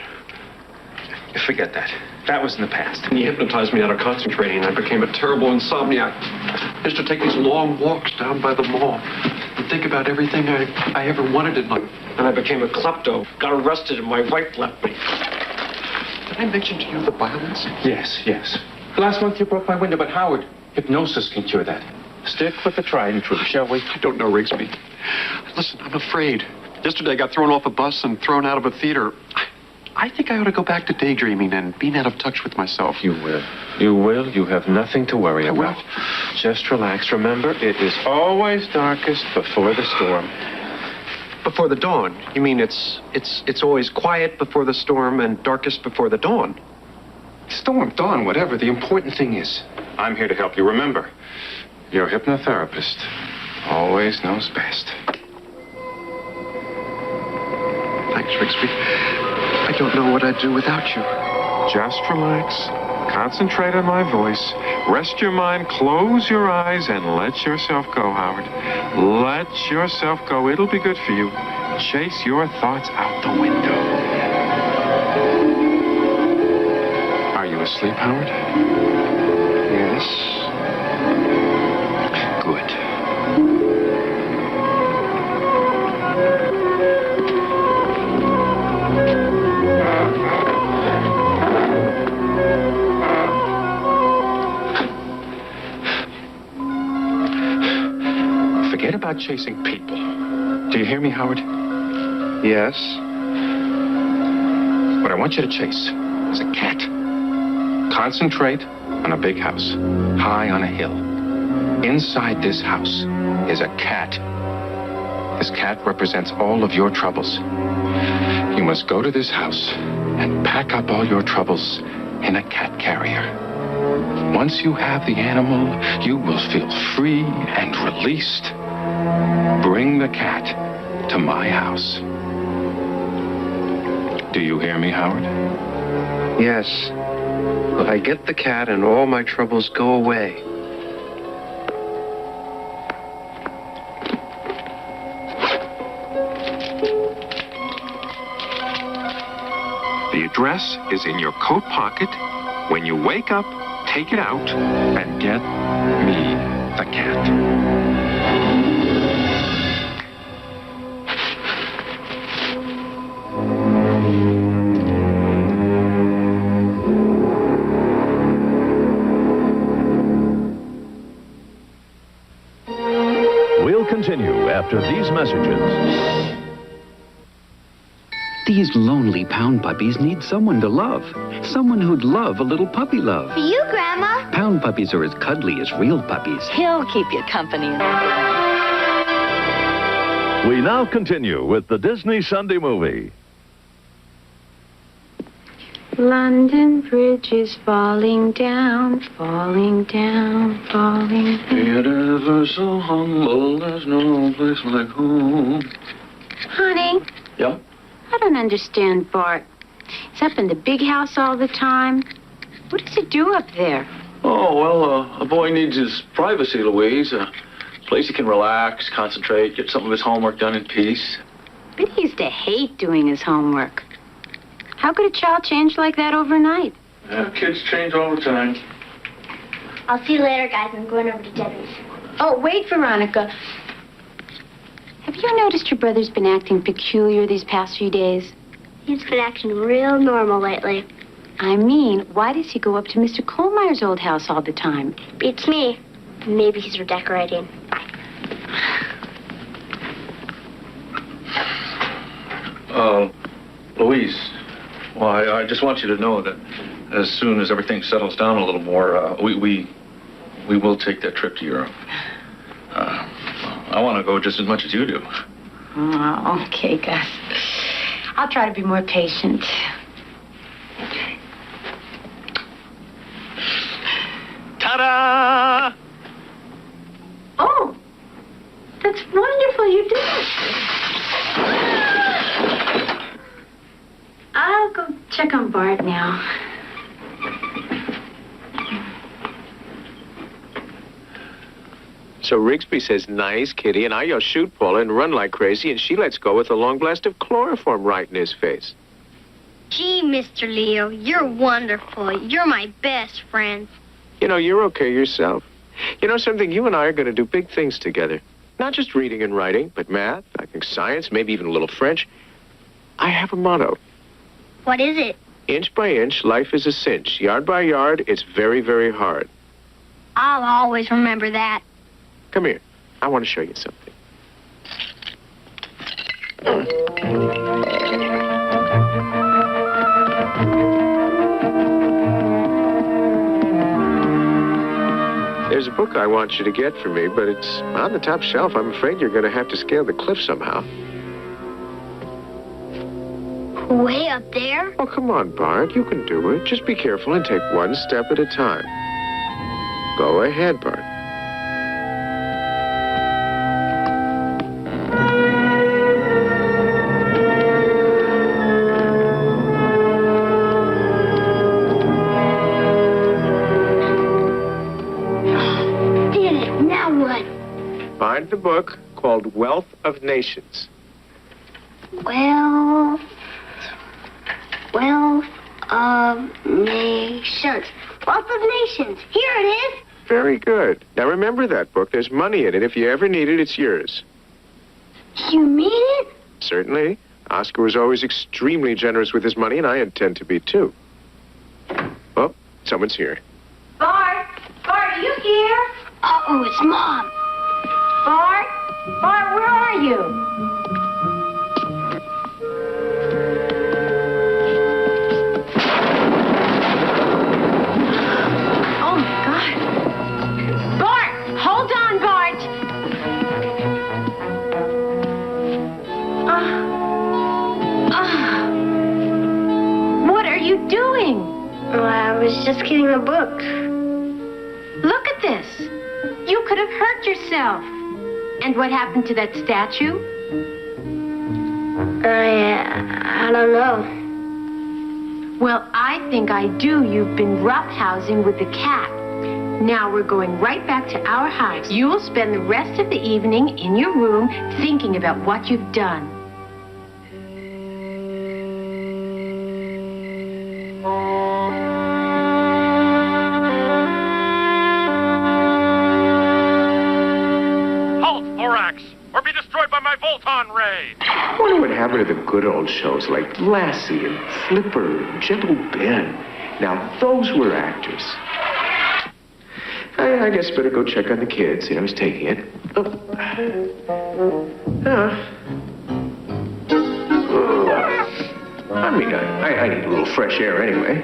Forget that. That was in the past.
And you hypnotized me out of concentrating, and I became a terrible insomniac. I used to take these long walks down by the mall and think about everything I ever wanted in life. And I became a klepto, got arrested, and my wife left me. Did I mention to you the violence?
Yes. Last month you broke my window, but Howard, hypnosis can cure that. Stick with the tried and true, shall we?
I don't know, Rigsby. Listen, I'm afraid. Yesterday I got thrown off a bus and thrown out of a theater. I think I ought to go back to daydreaming and being out of touch with myself.
You will. You will. You have nothing to worry about. Just relax. Remember, it is always darkest before the storm.
Before the dawn? You mean it's always quiet before the storm and darkest before the dawn?
Storm, dawn, whatever. The important thing is, I'm here to help you. Remember, your hypnotherapist always knows best.
Thanks, Rigsby. I don't know what I'd do without you.
Just relax. Concentrate on my voice. Rest your mind, close your eyes, and let yourself go, Howard. Let yourself go. It'll be good for you. Chase your thoughts out the window. Are you asleep, Howard? Yes. Good. Forget about chasing people. Do you hear me, Howard?
Yes.
What I want you to chase is a cat. Concentrate on a big house, high on a hill. Inside this house is a cat. This cat represents all of your troubles. You must go to this house and pack up all your troubles in a cat carrier. Once you have the animal, you will feel free and released. Bring the cat to my house. Do you hear me, Howard?
Yes. If I get the cat and all my troubles go away.
The address is in your coat pocket. When you wake up, take it out and get me the cat.
We'll continue after these messages.
These lonely pound puppies need someone to love. Someone who'd love a little puppy love.
For you, Grandma.
Pound puppies are as cuddly as real puppies.
He'll keep you company.
We now continue with the Disney Sunday movie.
London Bridge is falling down, falling down, falling down.
It ever so humble, there's no place like home.
Honey,
Yeah?
I don't understand Bart. He's up in the big house all the time. What does he do up there?
Oh, well, a boy needs his privacy, Louise. A place he can relax, concentrate, get some of his homework done in peace.
But he used to hate doing his homework. How could a child change like that overnight?
Yeah, kids change all the time.
I'll see you later, guys. I'm going over to Debbie's.
Oh, wait, Veronica. Have you noticed your brother's been acting peculiar these past few days?
He's been acting real normal lately.
I mean, why does he go up to Mr. Kohlmeyer's old house all the time?
Beats me. Maybe he's redecorating.
Louise, well, I just want you to know that as soon as everything settles down a little more, we will take that trip to Europe. I want to go just as much as you do.
Oh, okay, Gus. I'll try to be more patient.
Ta-da!
Oh, that's wonderful. You did it. I'll go check on Bart now.
So Rigsby says, nice, Kitty, and I yell, shoot, Paula, and run like crazy, and she lets go with a long blast of chloroform right in his face.
Gee, Mr. Leo, you're wonderful. You're my best friend.
You know, you're okay yourself. You know something? You and I are going to do big things together. Not just reading and writing, but math, I think science, maybe even a little French. I have a motto.
What is it?
Inch by inch, life is a cinch. Yard by yard, it's very, very hard.
I'll always remember that.
Come here. I want to show you something. There's a book I want you to get for me, but it's on the top shelf. I'm afraid you're going to have to scale the cliff somehow.
Way up there?
Oh, come on, Bart. You can do it. Just be careful and take one step at a time. Go ahead, Bart. Find the book called Wealth of Nations.
Wealth of Nations. Wealth of Nations. Here it is.
Very good. Now remember that book. There's money in it. If you ever need it, it's yours.
You mean it?
Certainly. Oscar was always extremely generous with his money, and I intend to be, too. Oh, someone's here.
Bart! Bart, are you here?
Uh-oh, it's Mom.
Bart? Bart, where are you? Oh, my God. Bart! Hold on, Bart! What are you doing?
Well, I was just getting a book.
Look at this. You could have hurt yourself. And what happened to that statue?
I don't know.
Well, I think I do. You've been roughhousing with the cat. Now we're going right back to our house. You will spend the rest of the evening in your room thinking about what you've done.
bolt-on raid.
I wonder what happened to the good old shows like Lassie and Flipper and Gentle Ben. Now, those were actors. I guess better go check on the kids. See, I was taking it. I mean, I need a little fresh air anyway.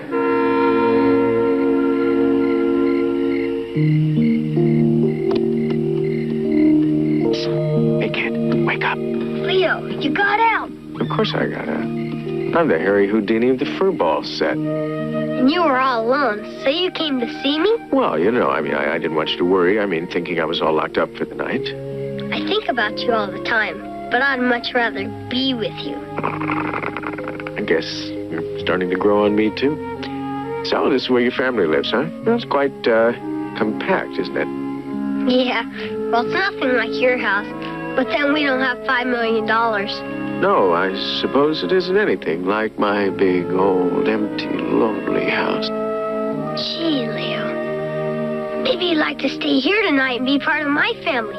Hey, kid, wake up.
Leo, you got out.
Of course I got out. I'm the Harry Houdini of the Furball set.
And you were all alone, so you came to see me?
Well, you know, I mean, I didn't want you to worry. I mean, thinking I was all locked up for the night.
I think about you all the time, but I'd much rather be with you.
I guess you're starting to grow on me, too. So, this is where your family lives, huh? Well, it's quite, compact, isn't it?
Yeah, well, it's nothing like your house, but then we don't have $5 million.
No, I suppose it isn't anything like my big, old, empty, lonely house.
Gee, Leo. Maybe you'd like to stay here tonight and be part of my family.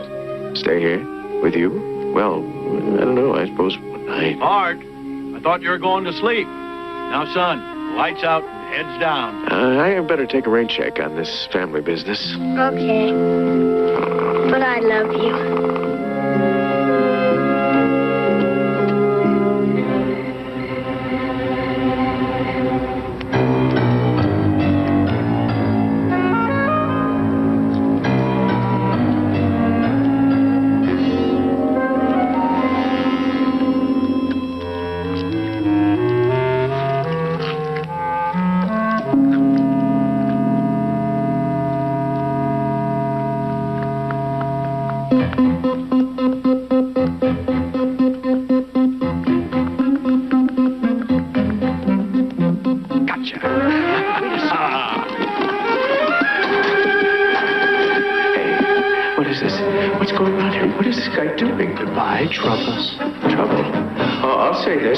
Stay here? With you? Well, I don't know. I suppose one night.
Bart, I thought you were going to sleep. Now, son, lights out, heads down.
I had better take a rain check on this family business.
Okay. But I love you.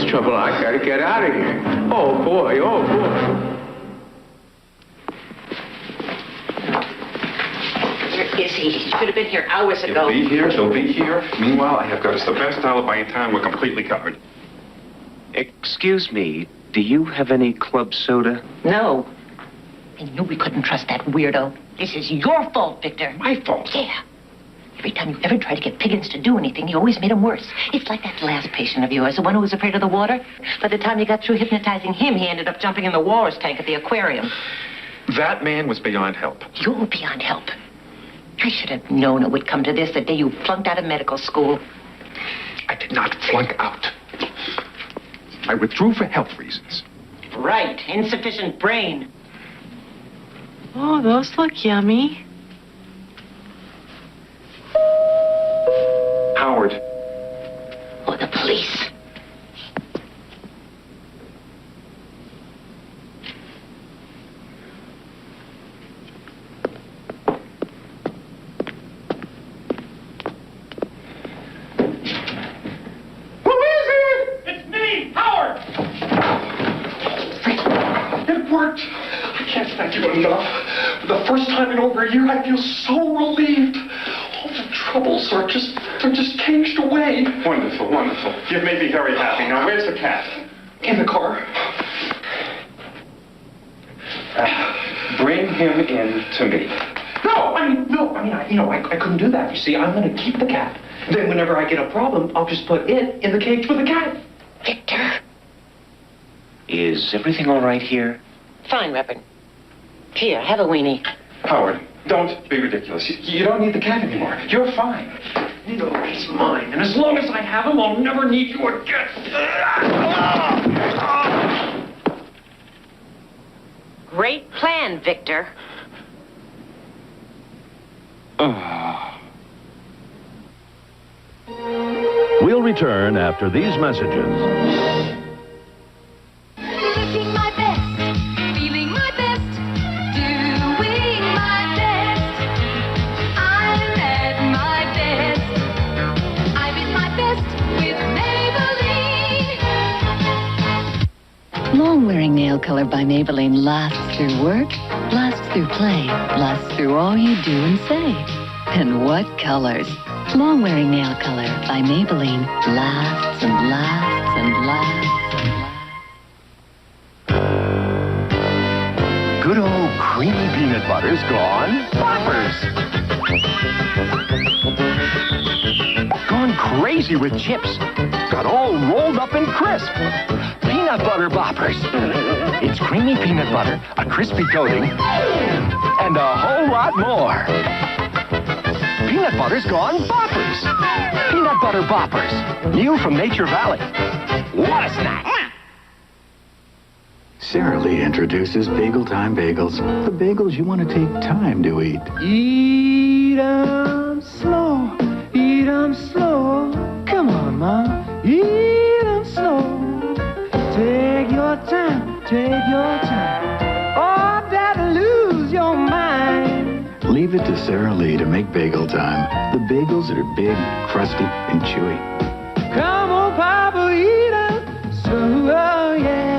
Trouble, I gotta get out of here. Oh, boy, oh, boy.
Where is he? He should have been here hours ago.
He'll be here. Meanwhile, I have got us the best alibi in town. We're completely covered.
Excuse me, do you have any club soda?
No. I knew we couldn't trust that weirdo. This is your fault, Victor.
My fault?
Yeah. Every time you ever tried to get Piggins to do anything, you always made him worse. It's like that last patient of yours, the one who was afraid of the water. By the time you got through hypnotizing him, he ended up jumping in the walrus tank at the aquarium.
That man was beyond help.
You're beyond help. I should have known it would come to this the day you flunked out of medical school.
I did not flunk out. I withdrew for health reasons.
Right. Insufficient brain.
Oh, those look yummy.
Howard.
Or the police.
Who is it? It's me, Howard. It worked. I can't thank you enough. For the first time in over a year, I feel so relieved. All the troubles are just caged away.
Wonderful, wonderful. You've made me very happy. Now, where's the cat?
In the car.
Bring him in to me.
I couldn't do that. You see, I'm going to keep the cat. Then whenever I get a problem, I'll just put it in the cage for the cat.
Victor.
Is everything all right here?
Fine, Reverend. Here, have a weenie.
Howard, don't be ridiculous. You don't need the cat anymore. You're fine.
You know, he's mine. And as long as I have him, I'll never need you again.
Great plan, Victor.
We'll return after these messages.
Looking my best, feeling my best, doing my best. I'm at my best. I'm at my best with Maybelline.
Long-wearing nail color by Maybelline lasts through work, lasts through play, lasts through all you do and say. And what colors? Long-wearing nail color by Maybelline lasts and lasts and lasts and lasts.
Good old creamy peanut butter's gone boppers. Gone crazy with chips. Got all rolled up and crisp. Peanut butter boppers. It's creamy peanut butter, a crispy coating, and a whole lot more. Peanut butter's gone boppers. Peanut butter boppers. New from Nature Valley. What a snack.
Sara Lee introduces Bagel Time Bagels. The bagels you want to take time to eat.
Eat 'em slow, eat 'em slow. Come on, Mom, eat 'em slow. Take your time, take your time. Oh, Daddy, lose your mind.
Leave it to Sara Lee to make Bagel Time. The bagels that are big, crusty, and chewy.
Come on, Papa, eat 'em slow, oh, yeah.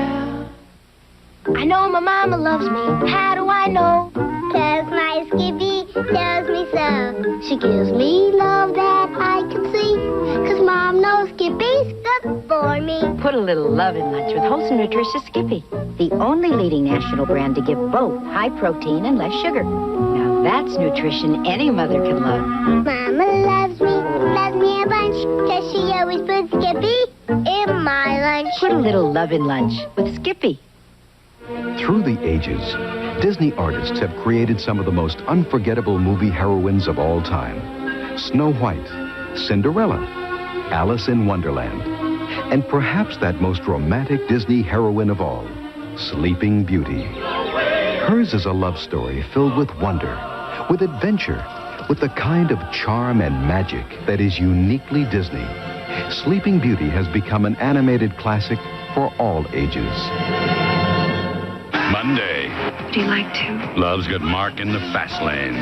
I know my mama loves me. How do I know? 'Cause my Skippy tells me so. She gives me love that I can see. 'Cause Mom knows Skippy's good for me.
Put a little love in lunch with Wholesome Nutritious Skippy, the only leading national brand to give both high protein and less sugar. Now that's nutrition any mother can love.
Mama loves me a bunch. 'Cause she always puts Skippy in my lunch.
Put a little love in lunch with Skippy.
Through the ages, Disney artists have created some of the most unforgettable movie heroines of all time. Snow White, Cinderella, Alice in Wonderland, and perhaps that most romantic Disney heroine of all, Sleeping Beauty. Hers is a love story filled with wonder, with adventure, with the kind of charm and magic that is uniquely Disney. Sleeping Beauty has become an animated classic for all ages.
Monday.
Would you like to?
Love's got Mark in the fast lane.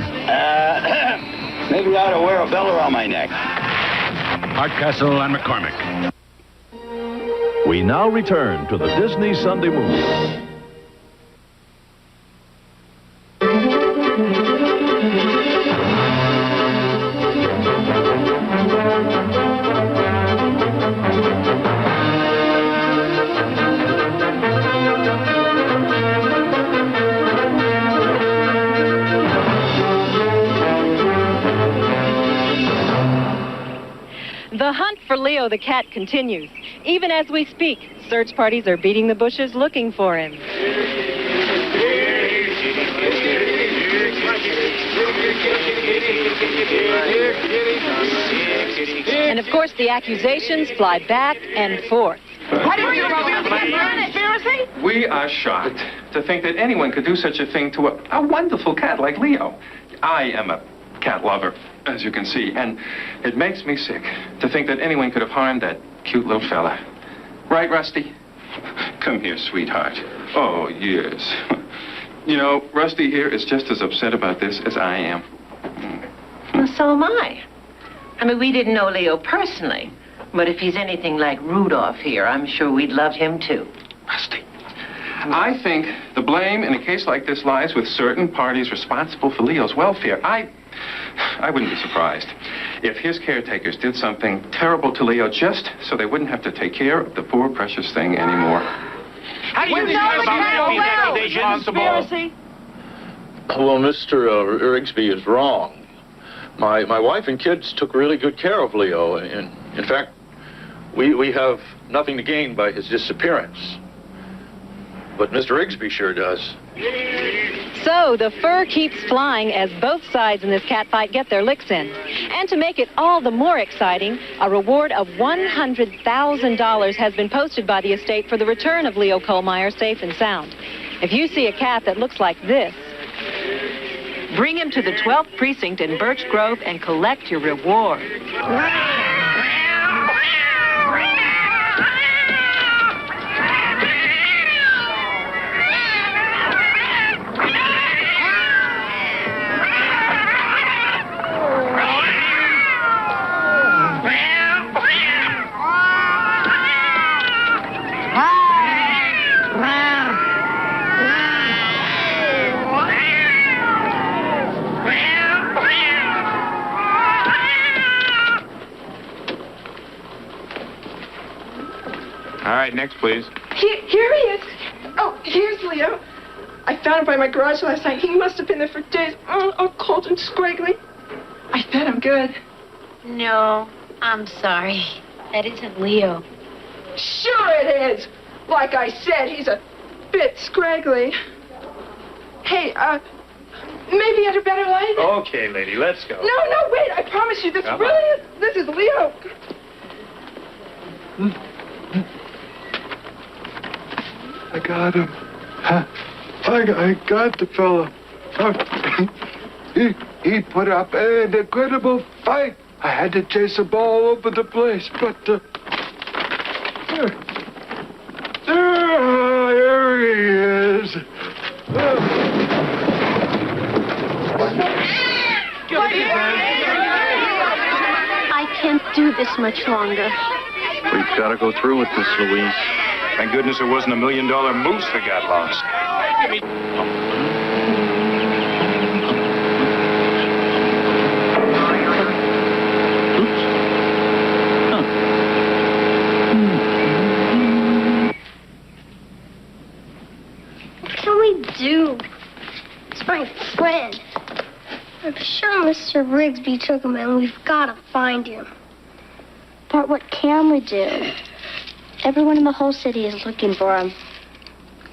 Maybe I ought to wear a belt around my neck.
Hardcastle and McCormick.
We now return to the Disney Sunday Movie.
The hunt for Leo the cat continues. Even as we speak, search parties are beating the bushes looking for him. And of course, the accusations fly back and forth.
We are shocked to think that anyone could do such a thing to a wonderful cat like Leo. I am a cat lover, as you can see, and it makes me sick to think that anyone could have harmed that cute little fella. Right, Rusty? Come here, sweetheart. Oh, yes. You know, Rusty here is just as upset about this as I am.
Well, so am I. I mean, we didn't know Leo personally, but if he's anything like Rudolph here, I'm sure we'd love him too.
Rusty. I think the blame in a case like this lies with certain parties responsible for Leo's welfare. I wouldn't be surprised if his caretakers did something terrible to Leo just so they wouldn't have to take care of the poor precious thing anymore.
How do you know about these accusations?
Well, Mr. Rigsby is wrong. My wife and kids took really good care of Leo. In fact, we have nothing to gain by his disappearance. But Mr. Rigsby sure does.
So the fur keeps flying as both sides in this catfight get their licks in. And to make it all the more exciting, a reward of $100,000 has been posted by the estate for the return of Leo Kohlmeyer safe and sound. If you see a cat that looks like this, bring him to the 12th precinct in Birch Grove and collect your reward.
right, next, please.
Here he is. Oh, here's Leo. I found him by my garage last night. He must have been there for days. Oh, cold and scraggly. I fed him good.
No, I'm sorry. That isn't Leo.
Sure it is. Like I said, he's a bit scraggly. Hey, maybe at a better light?
Okay, lady, let's go.
No, wait. I promise you, this this is Leo.
I got him. I got the fella. He put up an incredible fight. I had to chase him all over the place, but there he is.
I can't do this much longer.
We've got to go through with this, Louise.
Thank goodness it wasn't $1 million moose that got lost.
What can we do? It's my friend. I'm sure Mr. Rigsby took him, and we've got to find him.
But what can we do? Everyone in the whole city is looking for him.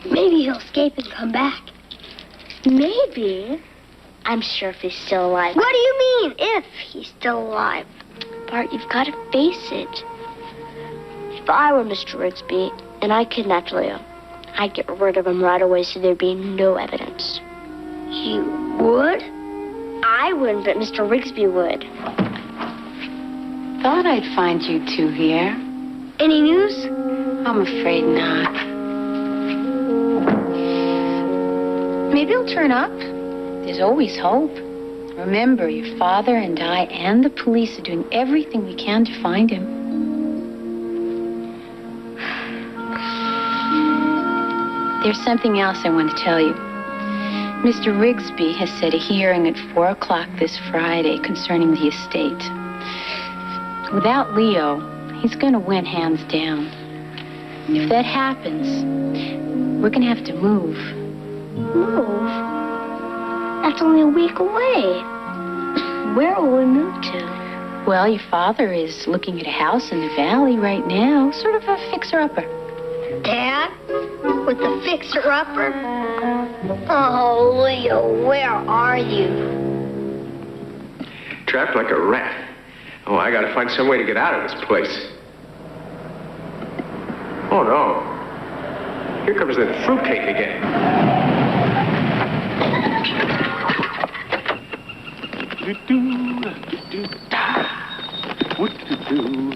Maybe he'll escape and come back.
Maybe. I'm sure if he's still alive.
What do you mean, if he's still alive?
Bart, you've got to face it. If I were Mr. Rigsby and I kidnapped Leo, I'd get rid of him right away so there'd be no evidence.
You would?
I wouldn't, but Mr. Rigsby would.
Thought I'd find you two here.
Any news?
I'm afraid not. Maybe he'll turn up. There's always hope. Remember, your father and I and the police are doing everything we can to find him. There's something else I want to tell you. Mr. Rigsby has set a hearing at 4 o'clock this Friday concerning the estate. Without Leo, he's going to win hands down. If that happens, we're going to have to move.
Move? That's only a week away. Where will we move to?
Well, your father is looking at a house in the valley right now, sort of a fixer-upper.
Dad? With the fixer-upper? Oh, Leo, where are you?
Trapped like a rat. Oh, I gotta find some way to get out of this place. Oh, no. Here comes that fruitcake again.
What to do?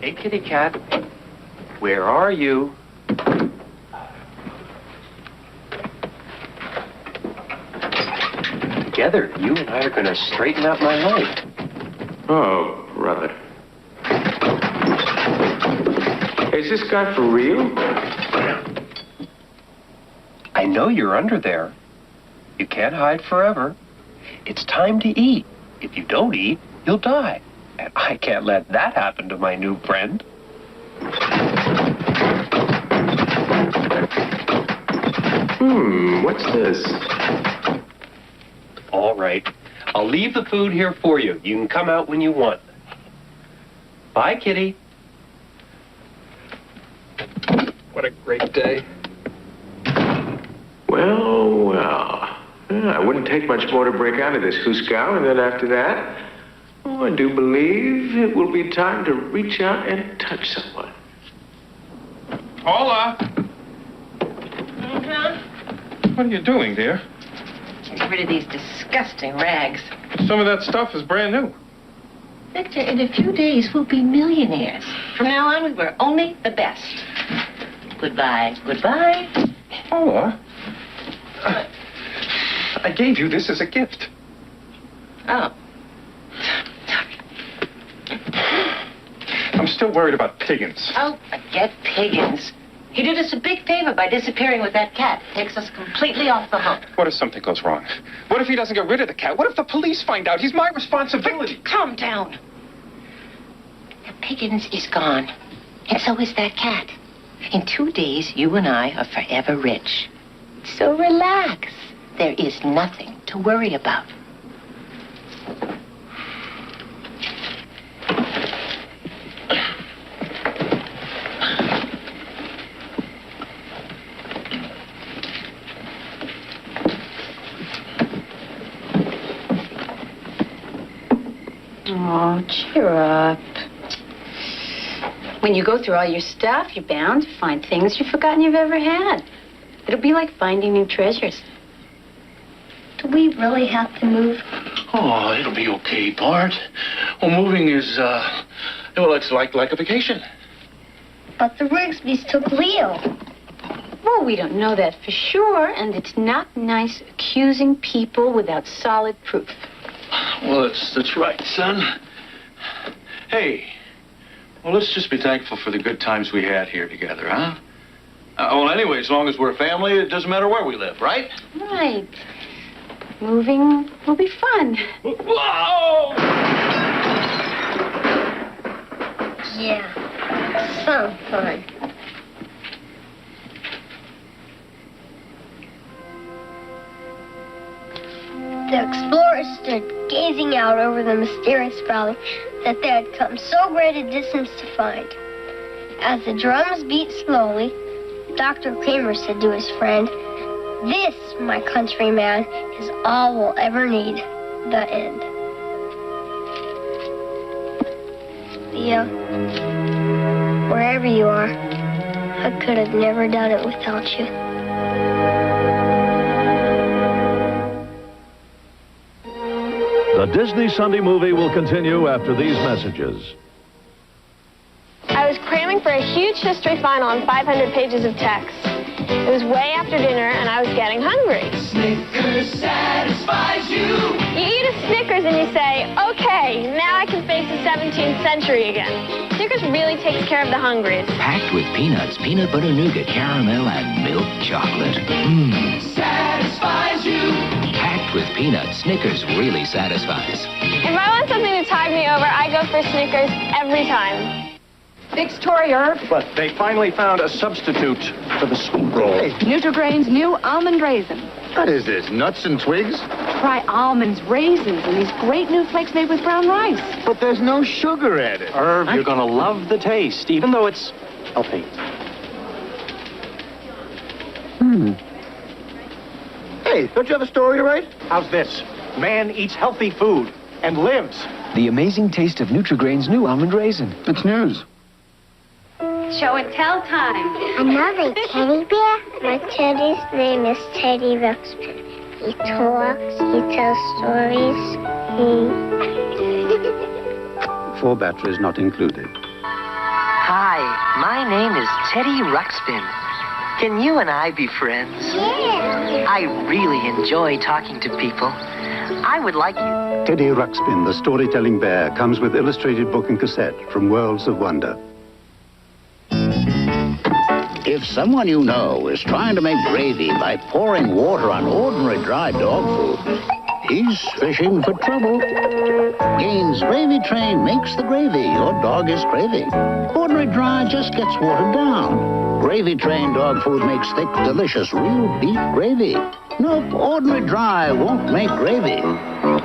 Hey, kitty cat. Where are you? Together, you and I are going to straighten out my life.
Oh, brother. Is this guy for real?
I know you're under there. You can't hide forever. It's time to eat. If you don't eat, you'll die. And I can't let that happen to my new friend.
What's this?
All right. I'll leave the food here for you. You can come out when you want. Bye, kitty. What a great day.
Well. I wouldn't take much more to break out of this hoosegow, and then after that, I do believe it will be time to reach out and touch someone.
Paula! What are you doing, dear?
Get rid of these disgusting rags.
Some of that stuff is brand new.
Victor, in a few days, we'll be millionaires. From now on, we were only the best. Goodbye. Goodbye.
Paula? I gave you this as a gift.
Oh.
I'm still worried about Piggins.
Oh, forget Piggins. He did us a big favor by disappearing with that cat. Takes us completely off the hook.
What if something goes wrong? What if he doesn't get rid of the cat? What if the police find out? He's my responsibility.
Calm down. The Piggins is gone. And so is that cat. In 2 days, you and I are forever rich. So relax. There is nothing to worry about.
Oh, cheer up. When you go through all your stuff, you're bound to find things you've forgotten you've ever had. It'll be like finding new treasures.
Do we really have to move?
Oh, it'll be okay, Bart. Well, moving is, well, it's like a vacation.
But the Rigsbys took Leo.
Well, we don't know that for sure, and it's not nice accusing people without solid proof.
Well, that's right, son. Hey, well, let's just be thankful for the good times we had here together, huh? Well, anyway, as long as we're a family, it doesn't matter where we live, right?
Right. Moving will be fun.
Whoa!
Yeah, some fun. The explorers stood gazing out over the mysterious valley that they had come so great a distance to find. As the drums beat slowly, Dr. Kramer said to his friend, "This, my countryman, is all we'll ever need, the end." Leo, wherever you are, I could have never done it without you.
The Disney Sunday movie will continue after these messages.
I was cramming for a huge history final on 500 pages of text. It was way after dinner, and I was getting hungry.
Snickers satisfies you.
You eat a Snickers and you say, okay, now I can face the 17th century again. Snickers really takes care of the hungry.
Packed with peanuts, peanut butter nougat, caramel, and milk chocolate. Mmm.
Satisfies you.
Packed with peanuts, Snickers really satisfies.
If I want something to tide me over, I go for Snickers every time.
Victoria.
But they finally found a substitute for the sweet roll.
Nutri-Grain's new almond raisin.
What is this, nuts and twigs?
Try almonds, raisins, and these great new flakes made with brown rice.
But there's no sugar added. Irv, you're gonna love the taste, even though it's healthy. Hey, don't you have a story to write? How's this? Man eats healthy food and lives.
The amazing taste of Nutri-Grain's new almond raisin.
It's news.
Show and tell time.
Another teddy bear? My teddy's name is Teddy Ruxpin. He talks, he tells stories,
Four batteries not included.
Hi, my name is Teddy Ruxpin. Can you and I be friends?
Yeah.
I really enjoy talking to people. I would like you.
Teddy Ruxpin, the storytelling bear, comes with illustrated book and cassette from Worlds of Wonder.
If someone you know is trying to make gravy by pouring water on ordinary dry dog food, he's fishing for trouble. Gaines Gravy Train makes the gravy your dog is craving. Ordinary dry just gets watered down. Gravy Train dog food makes thick, delicious, real beef gravy. Nope, ordinary dry won't make gravy.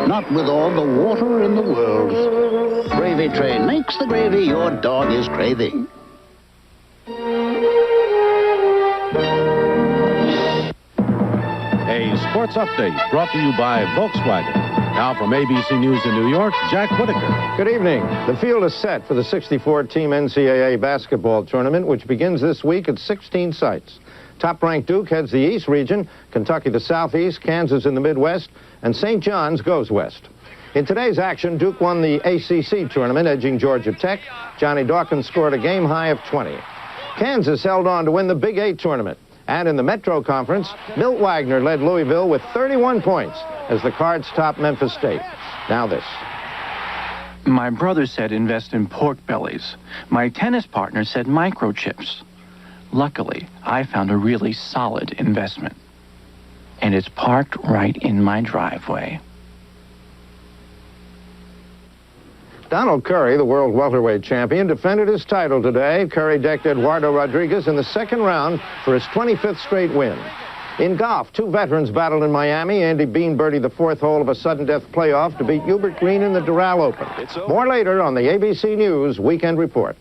Not with all the water in the world. Gravy Train makes the gravy your dog is craving.
A sports update brought to you by Volkswagen. Now from ABC News in New York, Jack Whitaker.
Good evening. The field is set for the 64-team NCAA basketball tournament, which begins this week at 16 sites. Top-ranked Duke heads the East region, Kentucky the Southeast, Kansas in the Midwest, and St. John's goes west. In today's action, Duke won the ACC tournament, edging Georgia Tech. Johnny Dawkins scored a game-high of 20. Kansas held on to win the Big 8 tournament. And in the Metro Conference, Milt Wagner led Louisville 'with 31 points as the Cards topped Memphis State. Now this.
Hey, don't you have a story to write? How's this? The amazing taste of Nutri-Grain's new almond raisin.
Now this.
Hey, don't you have a story to write? How's this? The amazing taste of Nutri-Grain's new almond raisin.
Now this.
My brother said invest in pork bellies. My tennis partner said microchips. Luckily, I found a really solid investment. And it's parked right in my driveway.
Donald Curry, the world welterweight champion, defended his title today. Curry decked Eduardo Rodriguez in the second round for his 25th straight win. In golf, two veterans battled in Miami. Andy Bean birdied the fourth hole of a sudden death playoff to beat Hubert Green in the Doral Open. More later on the ABC News Weekend Report.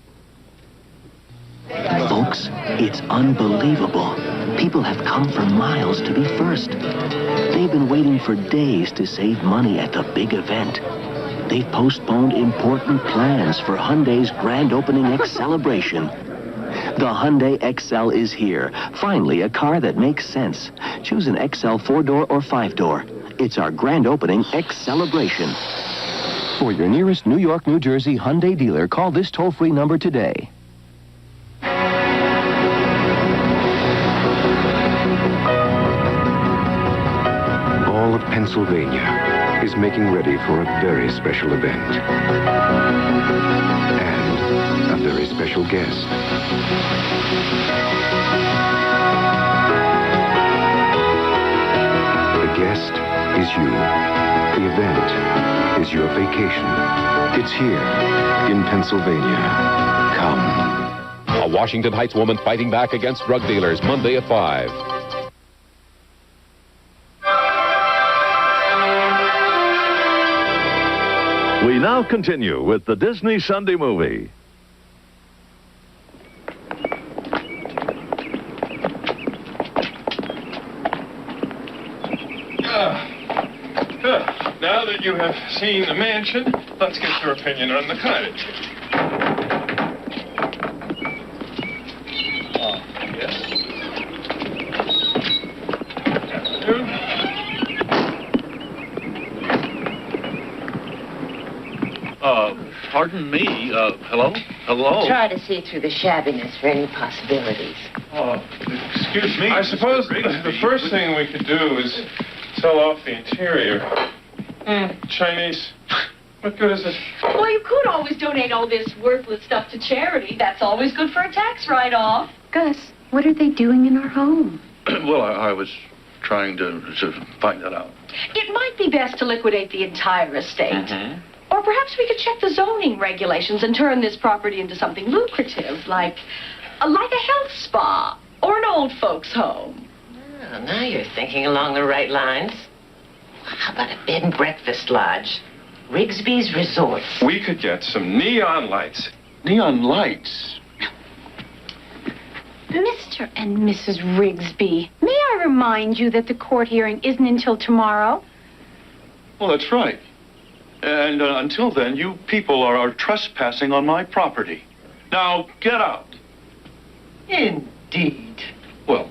Folks, it's unbelievable. People have come for miles to be first. They've been waiting for days to save money at the big event. They've postponed important plans for Hyundai's grand opening X celebration. The Hyundai XL is here. Finally, a car that makes sense. Choose an XL 4-door or 5-door. It's our grand opening X celebration. For your nearest New York, New Jersey Hyundai dealer, call this toll-free number today.
All of Pennsylvania is making ready for a very special event. And a very special guest. The guest is you. The event is your vacation. It's here in Pennsylvania. Come.
A Washington Heights woman fighting back against drug dealers, Monday at 5.
We now continue with the Disney Sunday movie.
Now that you have seen the mansion, let's get your opinion on the cottage. Yes? Afternoon.
Pardon me. Hello? Hello?
Try to see through the shabbiness for any possibilities.
Excuse me. I suppose the first thing we could do is sell off the interior. Chinese. What good is it?
Well, you could always donate all this worthless stuff to charity. That's always good for a tax write-off.
Gus, what are they doing in our home?
Well, I was trying to find that out.
It might be best to liquidate the entire estate.
Mm-hmm.
Or perhaps we could check the zoning regulations and turn this property into something lucrative, like a health spa or an old folks' home.
Oh, now you're thinking along the right lines. How about a bed and breakfast lodge? Rigsby's Resorts.
We could get some neon lights.
Neon lights?
Mr. and Mrs. Rigsby, may I remind you that the court hearing isn't until tomorrow?
Well, that's right. And until then, you people are trespassing on my property. Now, get out.
Indeed.
Well.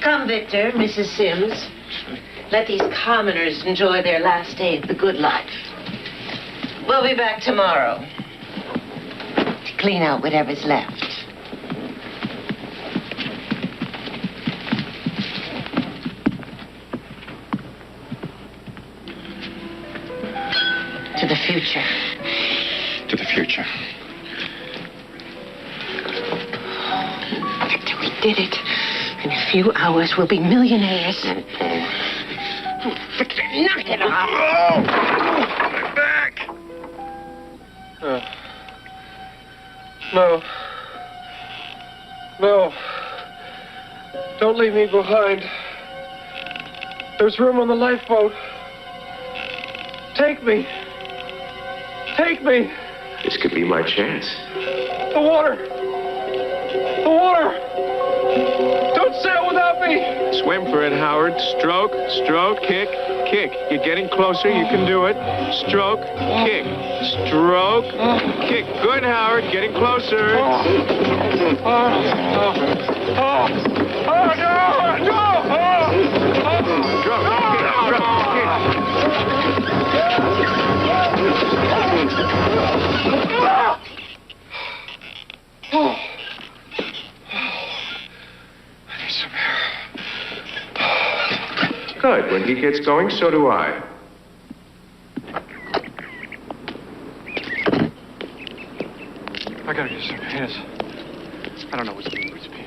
Come, Victor, Mrs. Sims. Let these commoners enjoy their last day of the good life. We'll be back tomorrow to clean out whatever's left. To the future.
To the future.
Victor, we did it. In a few hours, we'll be millionaires. Victor, knock it off.
Oh, my back.
No. No. Don't leave me behind. There's room on the lifeboat. Take me. Take me.
This could be my chance.
The water. The water. Don't sail without me.
Swim for it, Howard. Stroke, stroke, kick, kick. You're getting closer. You can do it. Stroke, kick, stroke, kick. Good, Howard. Getting closer. Good. When he gets going, so do I. I gotta get some penis. I don't know what's being with me.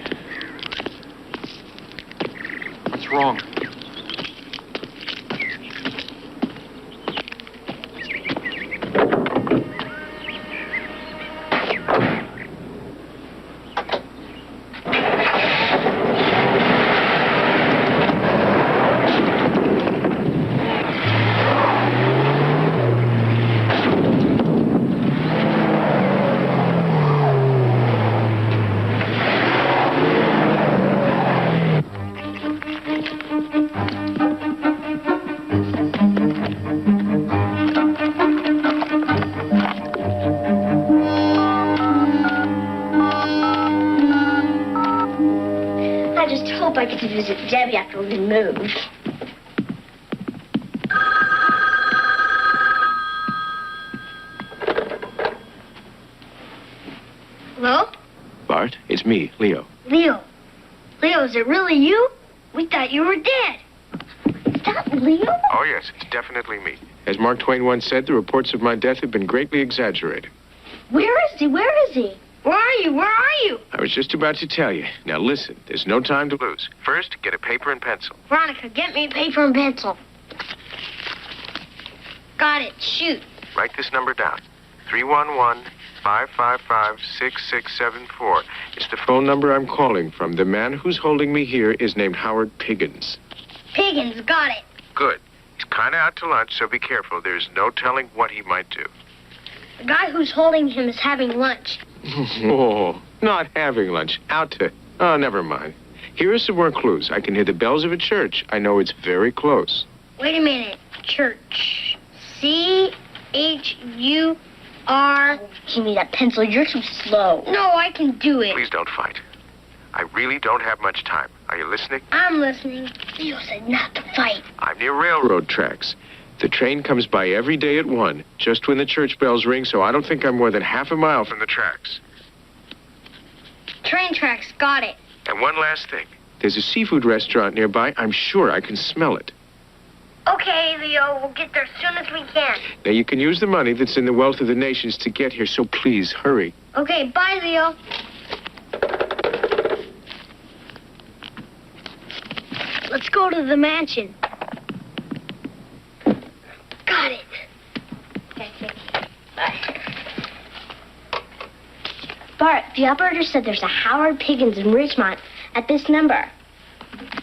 What's wrong?
I just hope I get to visit Debbie after we move. Hello?
Bart, it's me, Leo.
Leo. Leo, is it really you? We thought you were dead. Is that Leo?
Oh, yes, it's definitely me. As Mark Twain once said, the reports of my death have been greatly exaggerated.
Where is he? Where is he? Where are you? Where are you?
I was just about to tell you. Now listen, there's no time to lose. First, get a paper and pencil.
Veronica, get me paper and pencil. Got it. Shoot.
Write this number down. 311-555-6674. It's the phone number I'm calling from. The man who's holding me here is named Howard Piggins.
Piggins, got it.
Good. He's kind of out to lunch, so be careful. There's no telling what he might do.
The guy who's holding him is having lunch.
Oh, not having lunch. Out to... Oh, never mind. Here are some more clues. I can hear the bells of a church. I know it's very close.
Wait a minute. Church. C-H-U-R. Give me that pencil. You're too slow. No, I can do it.
Please don't fight. I really don't have much time. Are you listening?
I'm listening. Leo said not to fight.
I'm near railroad tracks. The train comes by every day at 1, just when the church bells ring, so I don't think I'm more than half a mile from the tracks.
Train tracks, got it.
And one last thing. There's a seafood restaurant nearby. I'm sure I can smell it.
Okay, Leo, we'll get there as soon as we can.
Now, you can use the money that's in the Wealth of the Nations to get here, so please, hurry.
Okay, bye, Leo. Let's go to the mansion. Got it. Bart, the operator said there's a Howard Piggins in Ridgemont at this number.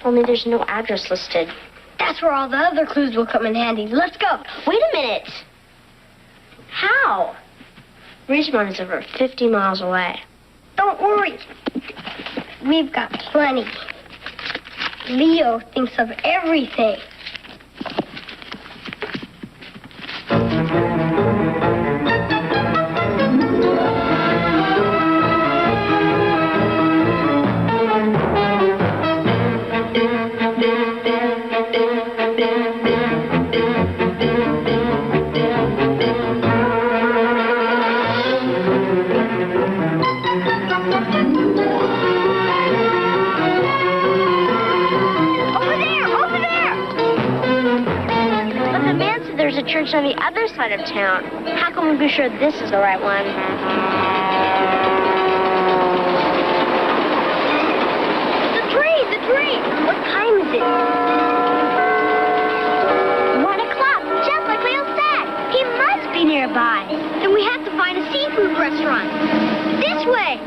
Only there's no address listed. That's where all the other clues will come in handy. Let's go. Wait a minute. How? Ridgemont is over 50 miles away. Don't worry. We've got plenty. Leo thinks of everything. Church on the other side of town. How can we be sure this is the right one? The tree! What time is it? 1 o'clock, just like Leo said. He must be nearby. Then we have to find a seafood restaurant. This way.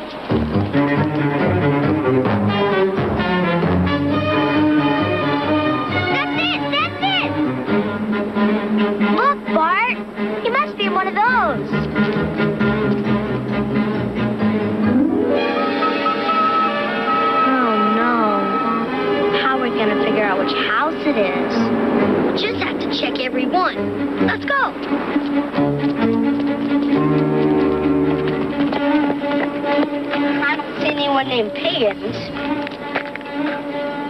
Look, Bart. He must be in one of those. Oh, no. How are we going to figure out which house it is? We'll just have to check every one. Let's go. I don't see anyone named Piggins.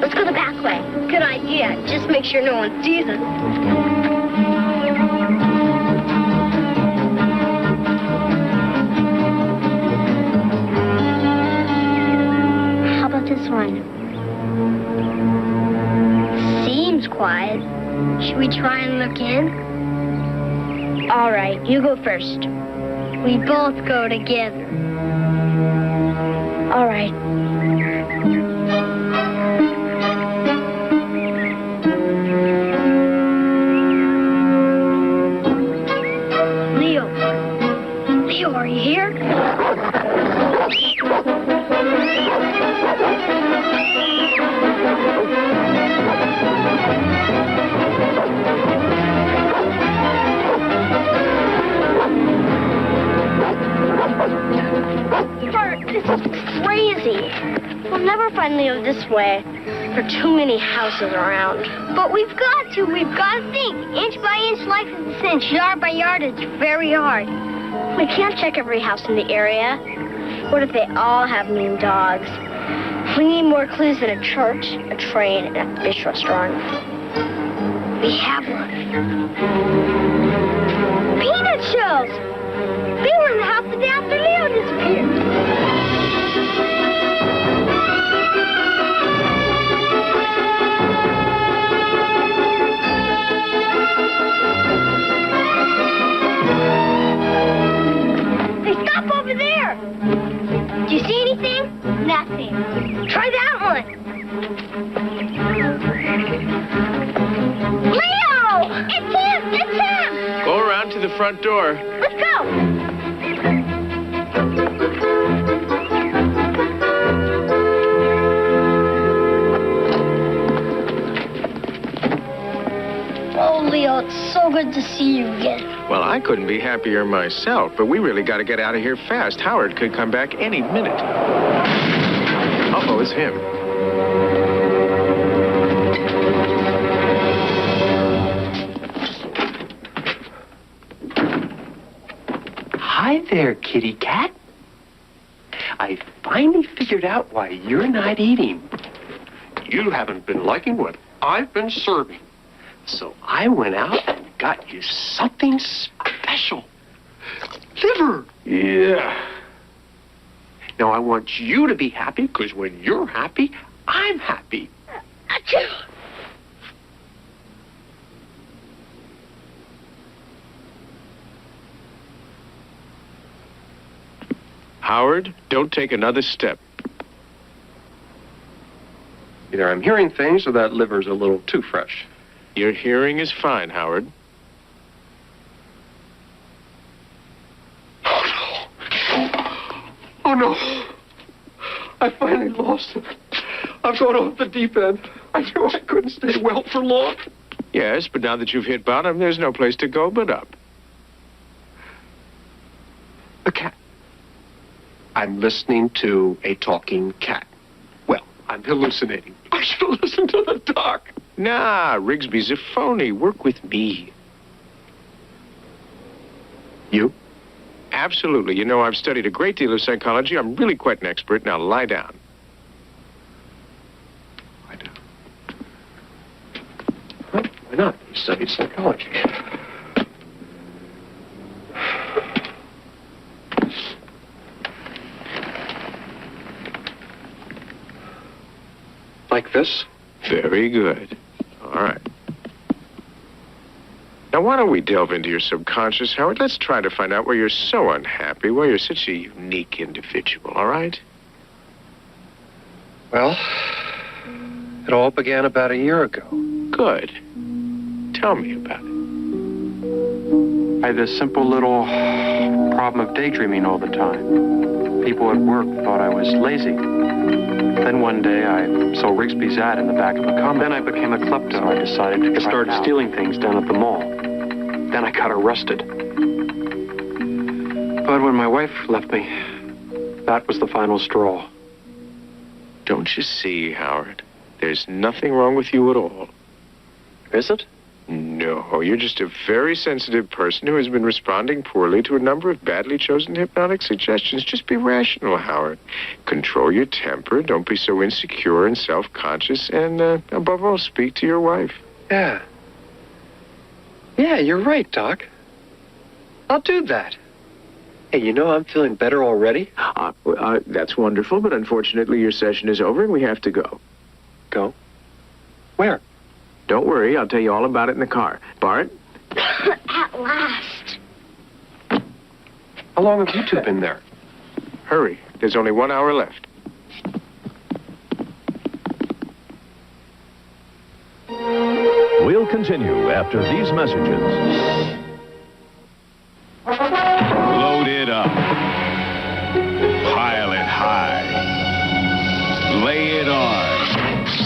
Let's go the back way. Good idea. Just make sure no one sees us. This one. Seems quiet. Should we try and look in? All right, you go first. We both go together. All right. Leo. Leo, are you here? Bert, this is crazy. We'll never find Leo this way. There are too many houses around. But we've got to think. Inch by inch, life is a cinch. Yard by yard, it's very hard. We can't check every house in the area. What if they all have mean dogs? We need more clues than a church, a train, and a fish restaurant. We have one. Peanut shells! They were in the house the day after Leo disappeared. They stop over there. Do you see anything? Nothing. Try that one. Leo! It's him! It's him!
Go around to the front door.
Let's go! Oh, Leo, it's so good to see you again.
Well, I couldn't be happier myself, but we really got to get out of here fast. Howard could come back any minute. Uh-oh, it's him.
Hi there, kitty cat. I finally figured out why you're not eating. You haven't been liking what I've been serving. So I went out and got you something special. Liver. Yeah. Now I want you to be happy, because when you're happy, I'm happy.
Achoo!
Howard, don't take another step.
Either I'm hearing things or that liver's a little too fresh.
Your hearing is fine, Howard.
Oh, no. I finally lost it. I've gone off the deep end. I knew I couldn't stay well for long.
Yes, but now that you've hit bottom, there's no place to go but up.
A cat. I'm listening to a talking cat. Well, I'm hallucinating. I should listen to the doc.
Nah, Rigsby's a phony. Work with me.
You?
Absolutely. You know, I've studied a great deal of psychology. I'm really quite an expert. Now lie down.
Lie down. Well, why not? You studied psychology. Like this?
Very good. All right. Now, why don't we delve into your subconscious, Howard? Let's try to find out why you're so unhappy, why you're such a unique individual, all right?
Well, it all began about a year ago.
Good. Tell me about it.
I had this simple little problem of daydreaming all the time. People at work thought I was lazy. Then one day I saw Rigsby's ad in the back of a comic. Then I became a klepto. So I decided to start stealing things down at the mall. Then I got arrested. But when my wife left me, that was the final straw.
Don't you see, Howard? There's nothing wrong with you at all.
Is it?
No, you're just a very sensitive person who has been responding poorly to a number of badly chosen hypnotic suggestions. Just be rational, Howard. Control your temper. Don't be so insecure and self-conscious. And, above all, speak to your wife.
Yeah. Yeah, you're right, Doc. I'll do that. Hey, you know, I'm feeling better already.
That's wonderful, but unfortunately your session is over and we have to go.
Go? Where?
Don't worry, I'll tell you all about it in the car. Bart?
At last.
How long have you two been there?
Hurry, there's only 1 hour left.
We'll continue after these messages.
Load it up. Pile it high. Lay it on.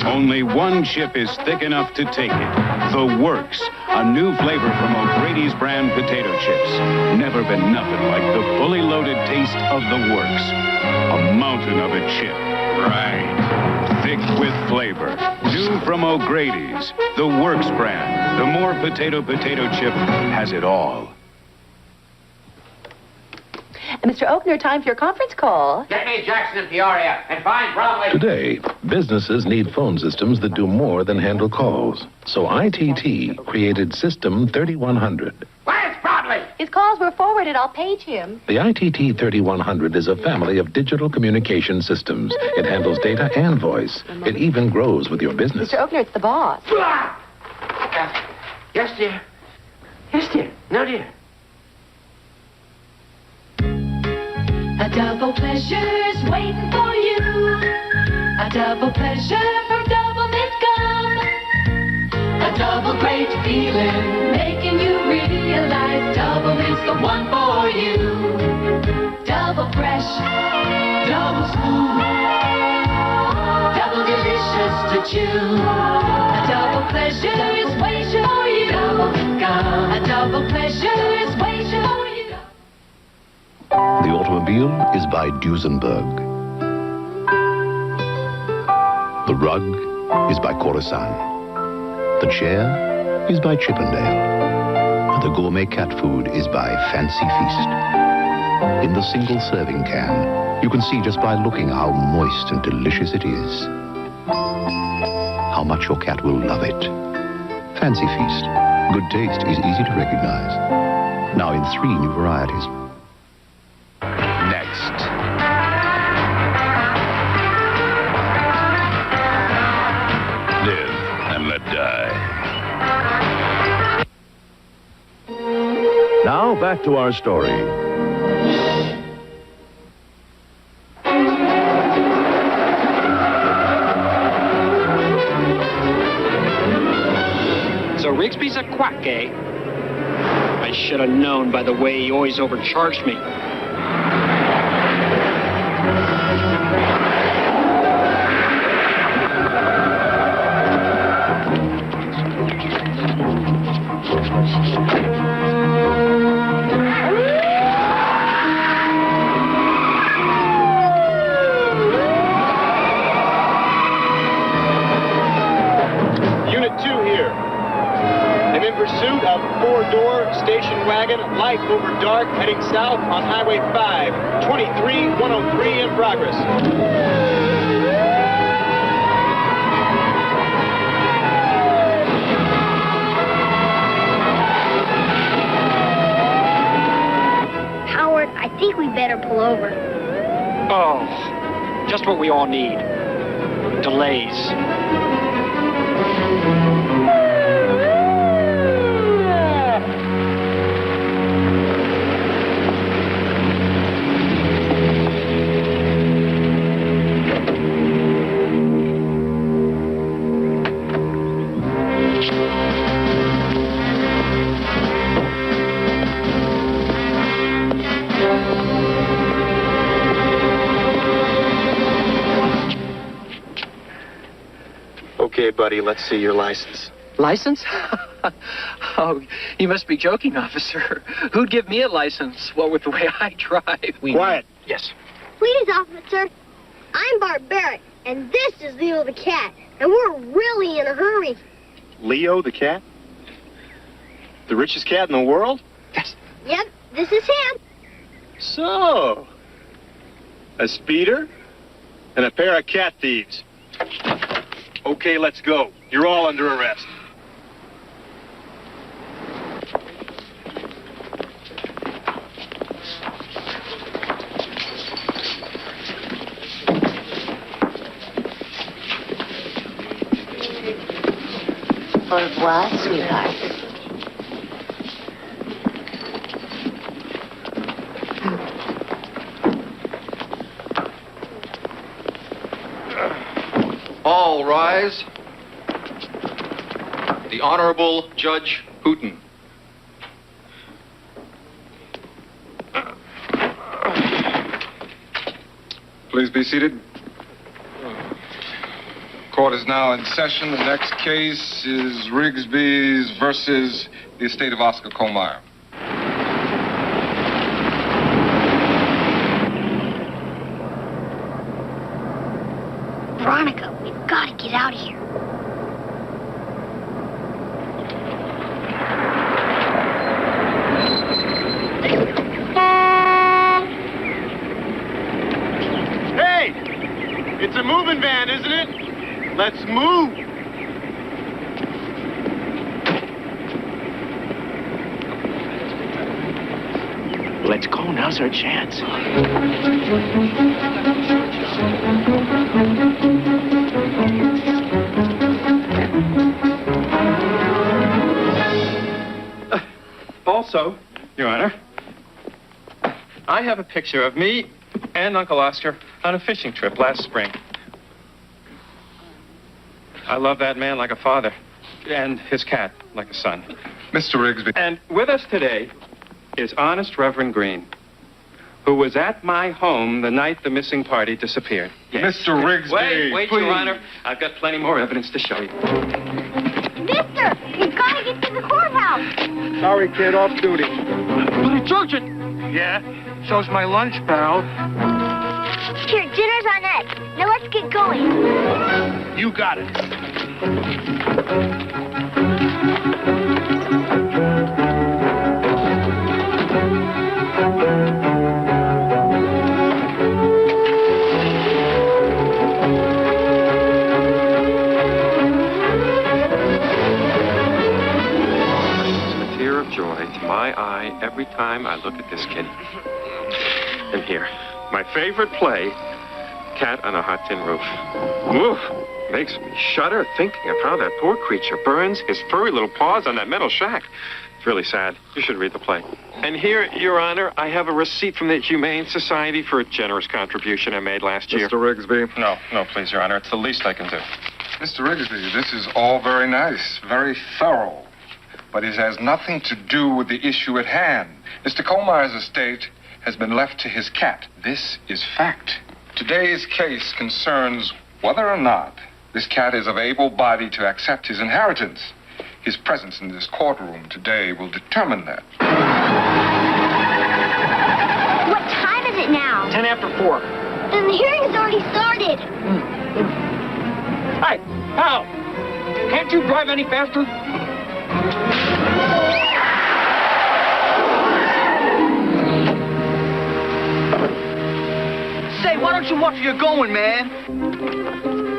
Only one chip is thick enough to take it. The Works, a new flavor from O'Grady's brand potato chips. Never been nothing like the fully loaded taste of the Works. A mountain of a chip. Right. Thick with flavor. New from O'Grady's, the Works brand. The more potato chip has it all.
Mr. Oakner, time for your conference call.
Get me Jackson and Peoria and find Bromley.
Today, businesses need phone systems that do more than handle calls. So ITT created System 3100.
Where's Bromley?
His calls were forwarded. I'll page him.
The ITT 3100 is a family of digital communication systems. It handles data and voice. It even grows with your business.
Mr. Oakner, it's the boss.
Yes, dear. Yes, dear. No, dear.
A double pleasure's waiting for you. A double pleasure from Double Mint Gum. A double great feeling, making you realize Double Mint's the one for you. Double fresh, double smooth, double delicious to chew. A double pleasure is waiting for you. Double Mint Gum. A double pleasure is waiting for you.
The automobile is by Duesenberg. The rug is by Khorasan. The chair is by Chippendale. And the gourmet cat food is by Fancy Feast. In the single serving can, you can see just by looking how moist and delicious it is. How much your cat will love it. Fancy Feast. Good taste is easy to recognize. Now in 3 new varieties.
Next. Live and let die. Now back to our story.
So Rigsby's a quack, eh? I should have known by the way he always overcharged me.
Unit 2 here. I'm in pursuit of 4-door station wagon, light over dark, heading south on Highway 5, 23103 in progress.
Howard, I think we better pull over.
Oh, just what we all need. Delays.
Okay, buddy, let's see your license.
License? Oh, you must be joking, officer. Who'd give me a license? What with the way I drive?
Quiet.
Yes.
Please, officer. I'm Bart Barrett, and this is Leo the cat, and we're really in a hurry.
Leo the cat? The richest cat in the world?
Yep, this is him.
So, a speeder and a pair of cat thieves. Okay, let's go. You're all under arrest.
Au revoir, sweetheart.
All rise.
The Honorable Judge Hooton.
Please be seated. Court is now in session. The next case is Rigsby's versus the estate of Oscar Kohlmeyer.
Veronica, we've got to get out of here.
Hey! It's a moving van, isn't it? Let's move!
Let's go. Now's our chance.
Also, Your Honor, I have a picture of me and Uncle Oscar on a fishing trip last spring. I love that man like a father, and his cat like a son.
Mr. Rigsby.
And with us today is Honest Reverend Green, who was at my home the night the missing party disappeared.
Mr. Rigsby,
Wait,
please.
Your Honor. I've got plenty more evidence to show you.
Mister, we've got to get to the courthouse.
Sorry, kid, off duty.
But it's urgent.
Yeah? So's my lunch, pal.
Here, dinner's on us. Now let's get going.
You got it.
A tear of joy to my eye every time I look at this kitty. And here, my favorite play, Cat on a Hot Tin Roof. Oof, makes me shudder thinking of how that poor creature burns his furry little paws on that metal shack. It's really sad. You should read the play. And here, Your Honor, I have a receipt from the Humane Society for a generous contribution I made last year.
Mr. Rigsby.
No, please, Your Honor. It's the least I can do.
Mr. Rigsby, this is all very nice, very thorough. But it has nothing to do with the issue at hand. Mr. Kohlmeyer's estate has been left to his cat. This is fact. Today's case concerns whether or not this cat is of able body to accept his inheritance. His presence in this courtroom today will determine that.
What time is it now?
10 after 4.
Then the hearing's already started.
Hey, Al! Can't you drive any faster?
Say, why don't you watch where you're going, man?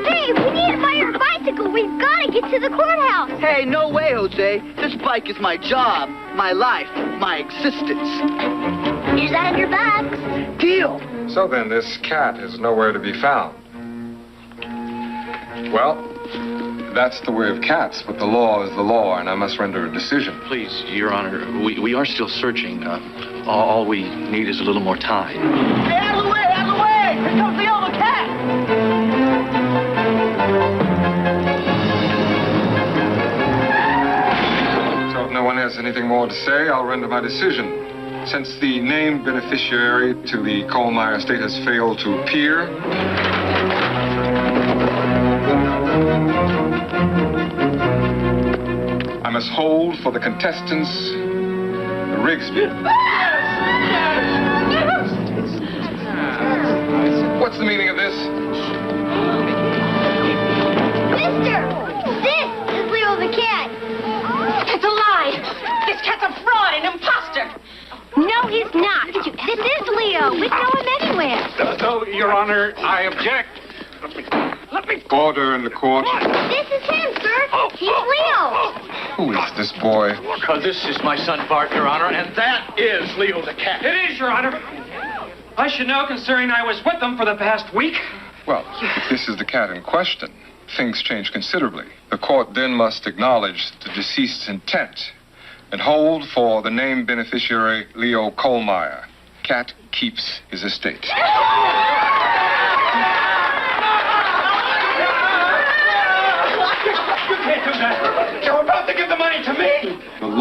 Hey, we need to buy your bicycle. We've got to get to the courthouse.
Hey, no way, Jose. This bike is my job, my life, my existence.
Here's that in your bags.
Deal.
So then, this cat is nowhere to be found. Well, that's the way of cats, but the law is the law, and I must render a decision.
Please, Your Honor, we are still searching. All we need is a little more time.
Hey, out of the way, out of the way! Here comes the other cat!
So if no one has anything more to say, I'll render my decision. Since the named beneficiary to the Kohlmeyer estate has failed to appear, I must hold for the contestants the Rigsby. What's the meaning of this?
Mister, this is Leo the cat.
It's a lie. This cat's a fraud, an imposter.
No, he's not. This is Leo. We know him anywhere.
No, Your Honor, I object. Order in the court.
This is him, sir. He's Leo.
Who is this boy?
This is my son, Bart, Your Honor, and that is Leo the cat.
It is, Your Honor. I should know, considering I was with them for the past week.
Well, if this is the cat in question, things change considerably. The court then must acknowledge the deceased's intent and hold for the named beneficiary, Leo Kohlmeyer. Cat keeps his estate.
You can't do that. You're about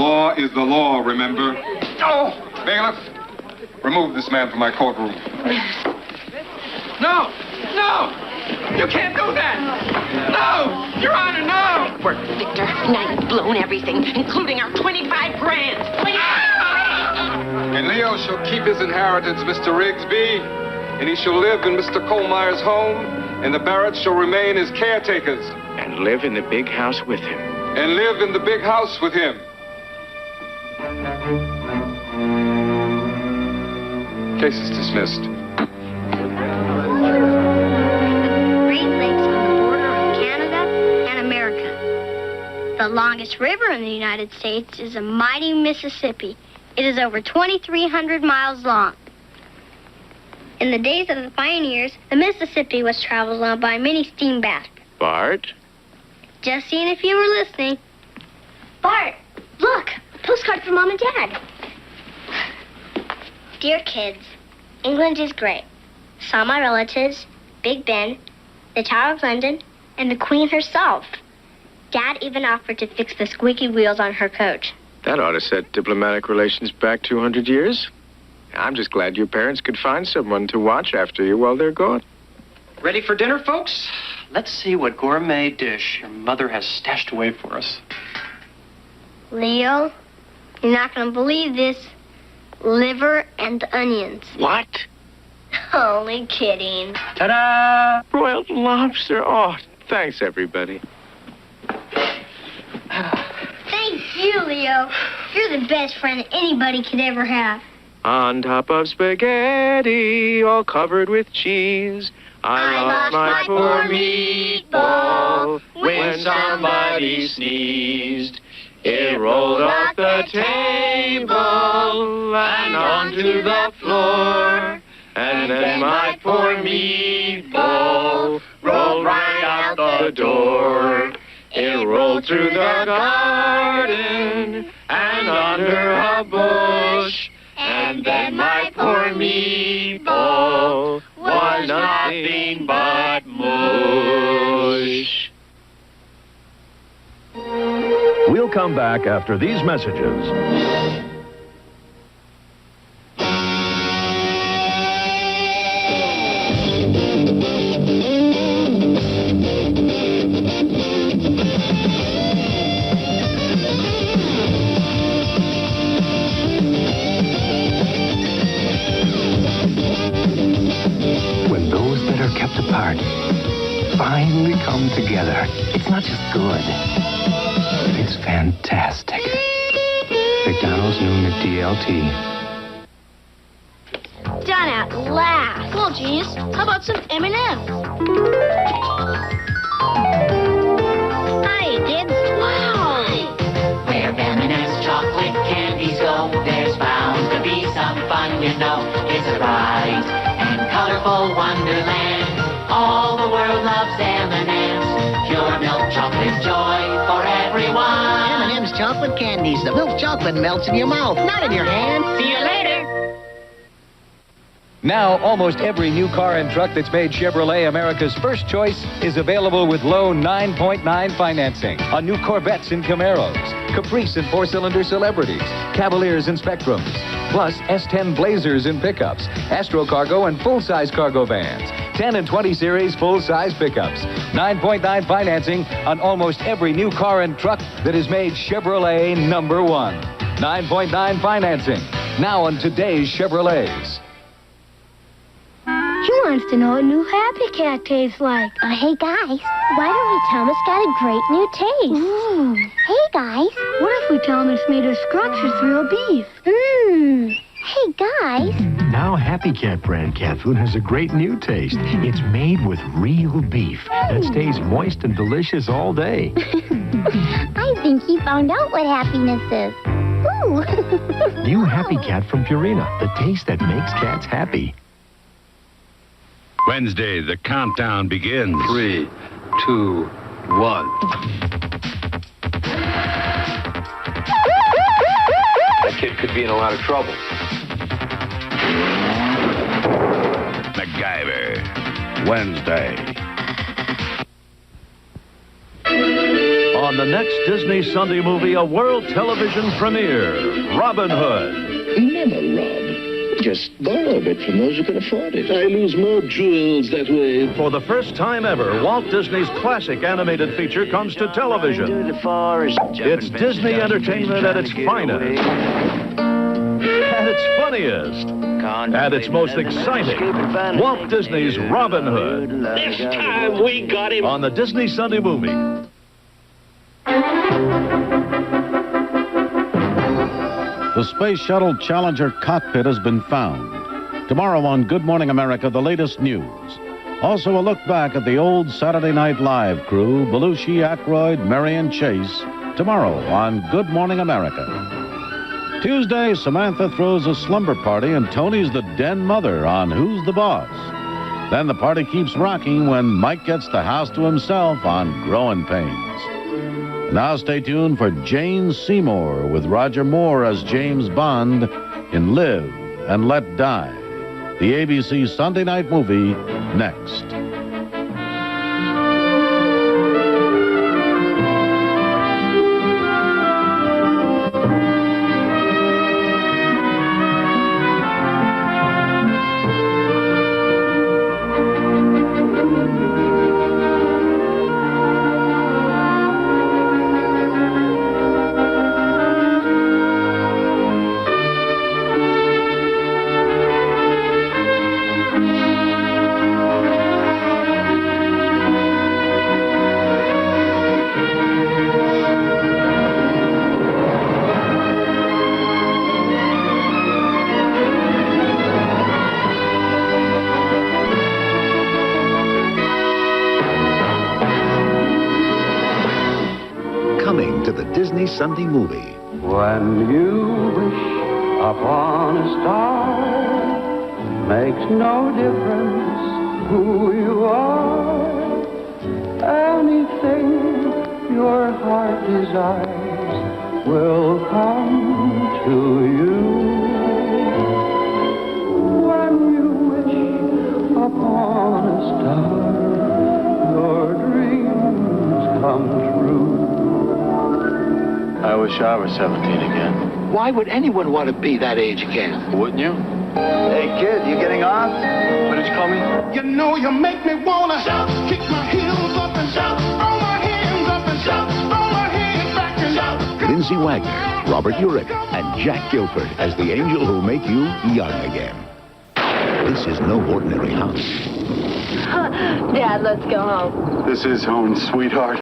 law is the law, remember? Oh, bailiff, remove this man from my courtroom.
No! No! You can't do that! No! Your Honor, no!
Victor, now you've blown everything, including our 25 grand.
And Leo shall keep his inheritance, Mr. Rigsby, and he shall live in Mr. Colmeyer's home, and the Barretts shall remain his caretakers.
And live in the big house with him.
And live in the big house with him. Case is dismissed.
Great Lakes on the border of Canada and America. The longest river in the United States is the mighty Mississippi. It is over 2,300 miles long. In the days of the pioneers, the Mississippi was traveled on by many steam baths.
Bart?
Just seeing if you were listening. Bart, look, postcard from Mom and Dad. Dear kids, England is great. Saw my relatives, Big Ben, the Tower of London, and the Queen herself. Dad even offered to fix the squeaky wheels on her coach.
That ought to set diplomatic relations back 200 years. I'm just glad your parents could find someone to watch after you while they're gone.
Ready for dinner, folks? Let's see what gourmet dish your mother has stashed away for us.
Leo, you're not going to believe this. Liver and onions.
What?
Only kidding.
Ta-da!
Broiled lobster. Oh, thanks, everybody.
Thank you, Leo. You're the best friend anybody could ever have.
On top of spaghetti, all covered with cheese, I lost my poor meatball when somebody sneezed. It rolled off the table and onto the floor, and then my poor meatball rolled right out the door. It rolled through the garden and under a bush, and then my poor meatball was nothing but mush.
We'll come back after these messages.
When those that are kept apart finally come together, it's not just good, it's fantastic. McDonald's new McDLT.
Done at last. Well, geez, how about some M&M's? Hi, kids. Wow.
Where M&M's chocolate candies go, there's bound to be some fun, you know. It's a bright and colorful wonderland. All the world loves M&M's. Pure milk chocolate joy for everyone.
M&M's chocolate candies. The milk chocolate melts in your mouth, not in your hand.
See you later.
Now, almost every new car and truck that's made Chevrolet America's first choice is available with low 9.9 financing on new Corvettes and Camaros, Caprice and four-cylinder Celebrities, Cavaliers and Spectrums, plus S10 Blazers and pickups, Astro Cargo and full-size cargo vans, 10 and 20 series full-size pickups, 9.9 financing on almost every new car and truck that is made Chevrolet #1. 9.9 financing, now on today's Chevrolets.
He wants to know what new Happy Cat tastes like. Hey, guys, why don't we tell him it's got a great new taste? Hey, guys. What if we tell him it's made of scrumptious real beef? Hey, guys.
Now Happy Cat brand cat food has a great new taste. It's made with real beef that stays moist and delicious all day.
I think he found out what happiness is. Ooh.
New Happy Cat from Purina, the taste that makes cats happy.
Wednesday, the countdown begins.
3, 2, 1.
That kid could be in a lot of trouble.
MacGyver, Wednesday.
on the next Disney Sunday movie, a world television premiere, Robin Hood.
Never rob. Just borrow a bit from those who can afford it. I lose more jewels that way.
For the first time ever, Walt Disney's classic animated feature comes to television. It's Disney entertainment at its finest, at its funniest, at its most exciting. Walt Disney's Robin Hood.
This time we got him.
On the Disney Sunday movie.
The Space Shuttle Challenger cockpit has been found. Tomorrow on Good Morning America, the latest news. Also a look back at the old Saturday Night Live crew, Belushi, Aykroyd, Marion Chase. Tomorrow on Good Morning America. Tuesday, Samantha throws a slumber party and Tony's the den mother on Who's the Boss. Then the party keeps rocking when Mike gets the house to himself on Growing Pains. Now stay tuned for Jane Seymour with Roger Moore as James Bond in Live and Let Die. The ABC Sunday night movie next.
Coming to the Disney Sunday movie.
When you wish upon a star, makes no difference who you are. Anything your heart desires will come to you. When you wish upon a star, your dreams come true.
I wish I was 17 again.
Why would anyone want to be that age again?
Wouldn't you?
Hey, kid, you getting off?
What did you call me?
You know you make me wanna shout, kick my heels up and shout, throw my hands up and shout, throw my head back and shout.
Lindsay Wagner, Robert Urich, and Jack Gilford as the angel who'll make you young again. This is no ordinary house.
Dad, let's go home.
This is home, sweetheart.